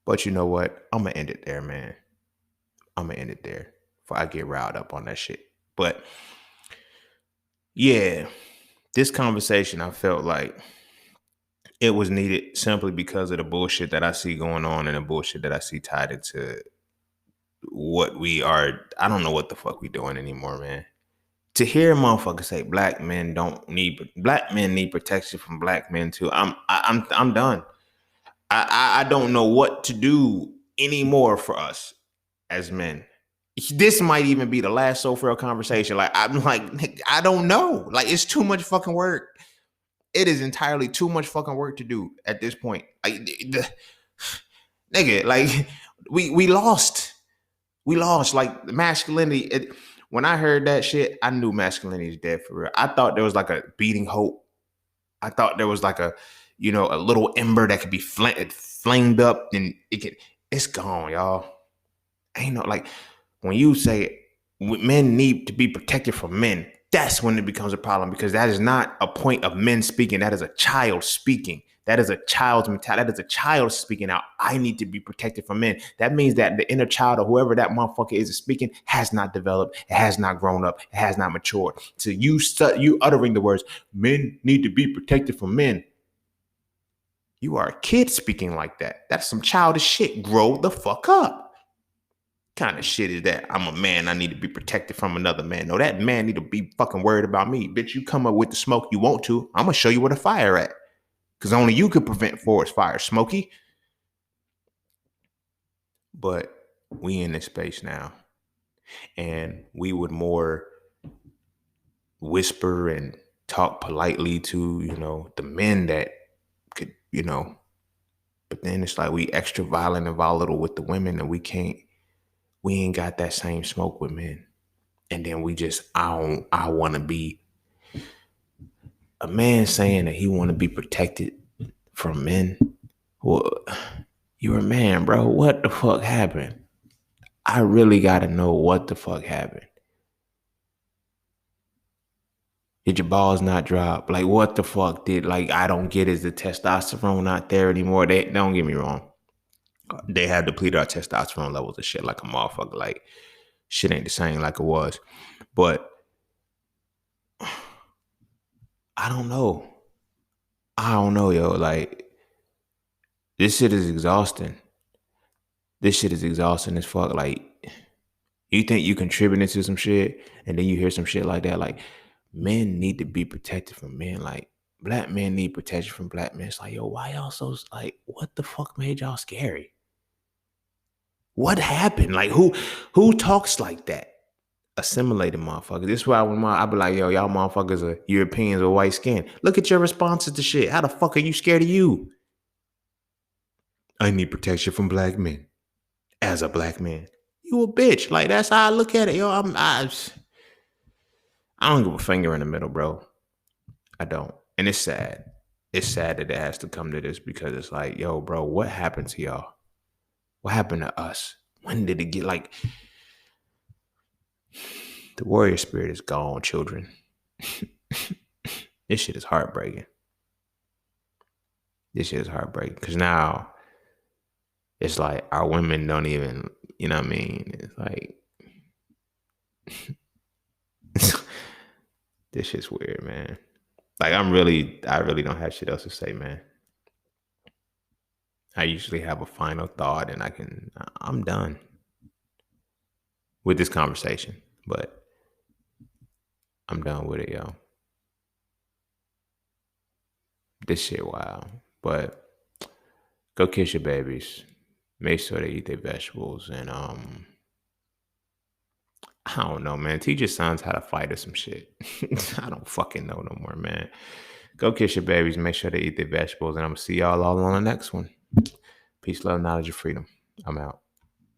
But you know what? I'm gonna end it there, man. I'm gonna end it there before I get riled up on that shit. But yeah, this conversation, I felt like it was needed simply because of the bullshit that I see going on and the bullshit that I see tied into what we are. I don't know what the fuck we doing anymore, man. To hear motherfuckers say black men need protection from black men too. I'm done. I don't know what to do anymore for us as men. This might even be the last So Frail conversation. Like I'm like, I don't know. Like it's too much fucking work. It is entirely too much fucking work to do at this point. Like nigga, like we lost. We lost. Like masculinity. When I heard that shit, I knew masculinity is dead for real. I thought there was like a beating hope. I thought there was like a little ember that could be flamed up and it's gone, y'all. Ain't no like when you say men need to be protected from men, that's when it becomes a problem because that is not a point of men speaking. That is a child speaking. That is a child's mentality. That is a child speaking out. I need to be protected from men. That means that the inner child or whoever that motherfucker is speaking has not developed. It has not grown up. It has not matured. So you uttering the words, men need to be protected from men. You are a kid speaking like that. That's some childish shit. Grow the fuck up. Kind of shit is that? I'm a man. I need to be protected from another man. No, that man need to be fucking worried about me. Bitch, you come up with the smoke you want to. I'm going to show you where the fire at. Because only you could prevent forest fire, Smokey. But we in this space now. And we would more whisper and talk politely to, the men that could, but then it's like we extra violent and volatile with the women and we ain't got that same smoke with men. And then I want to be a man saying that he want to be protected from men. Well, you're a man, bro. What the fuck happened? I really got to know what the fuck happened. Did your balls not drop? Like, what the fuck I don't get, is the testosterone not there anymore? Don't get me wrong. They have depleted our testosterone levels and shit like a motherfucker. Like, shit ain't the same like it was. But I don't know. Yo. Like, this shit is exhausting. This shit is exhausting as fuck. Like, you think you contributing to some shit, and then you hear some shit like that. Like, men need to be protected from men. Like, black men need protection from black men. It's like, yo, why y'all so, like, what the fuck made y'all scary? What happened? Like, who talks like that? Assimilated motherfuckers. This is why when I be like, yo, y'all motherfuckers are Europeans with white skin. Look at your responses to shit. How the fuck are you scared of you? I need protection from black men. As a black man, you a bitch. Like, that's how I look at it. Yo, I don't give a finger in the middle, bro. I don't. And it's sad. It's sad that it has to come to this because it's like, yo, bro, what happened to y'all? What happened to us? When did it get like the warrior spirit is gone, children? This shit is heartbreaking. Because now it's like our women don't even, you know what I mean? It's like this shit's weird, man. Like, I really don't have shit else to say, man. I usually have a final thought and I'm done with this conversation, but I'm done with it, yo. This shit wild. But go kiss your babies. Make sure they eat their vegetables and I don't know, man. Teach your sons how to fight or some shit. I don't fucking know no more, man. Go kiss your babies. Make sure they eat their vegetables. And I'm going to see y'all all on the next one. Peace, love, knowledge, and freedom. I'm out.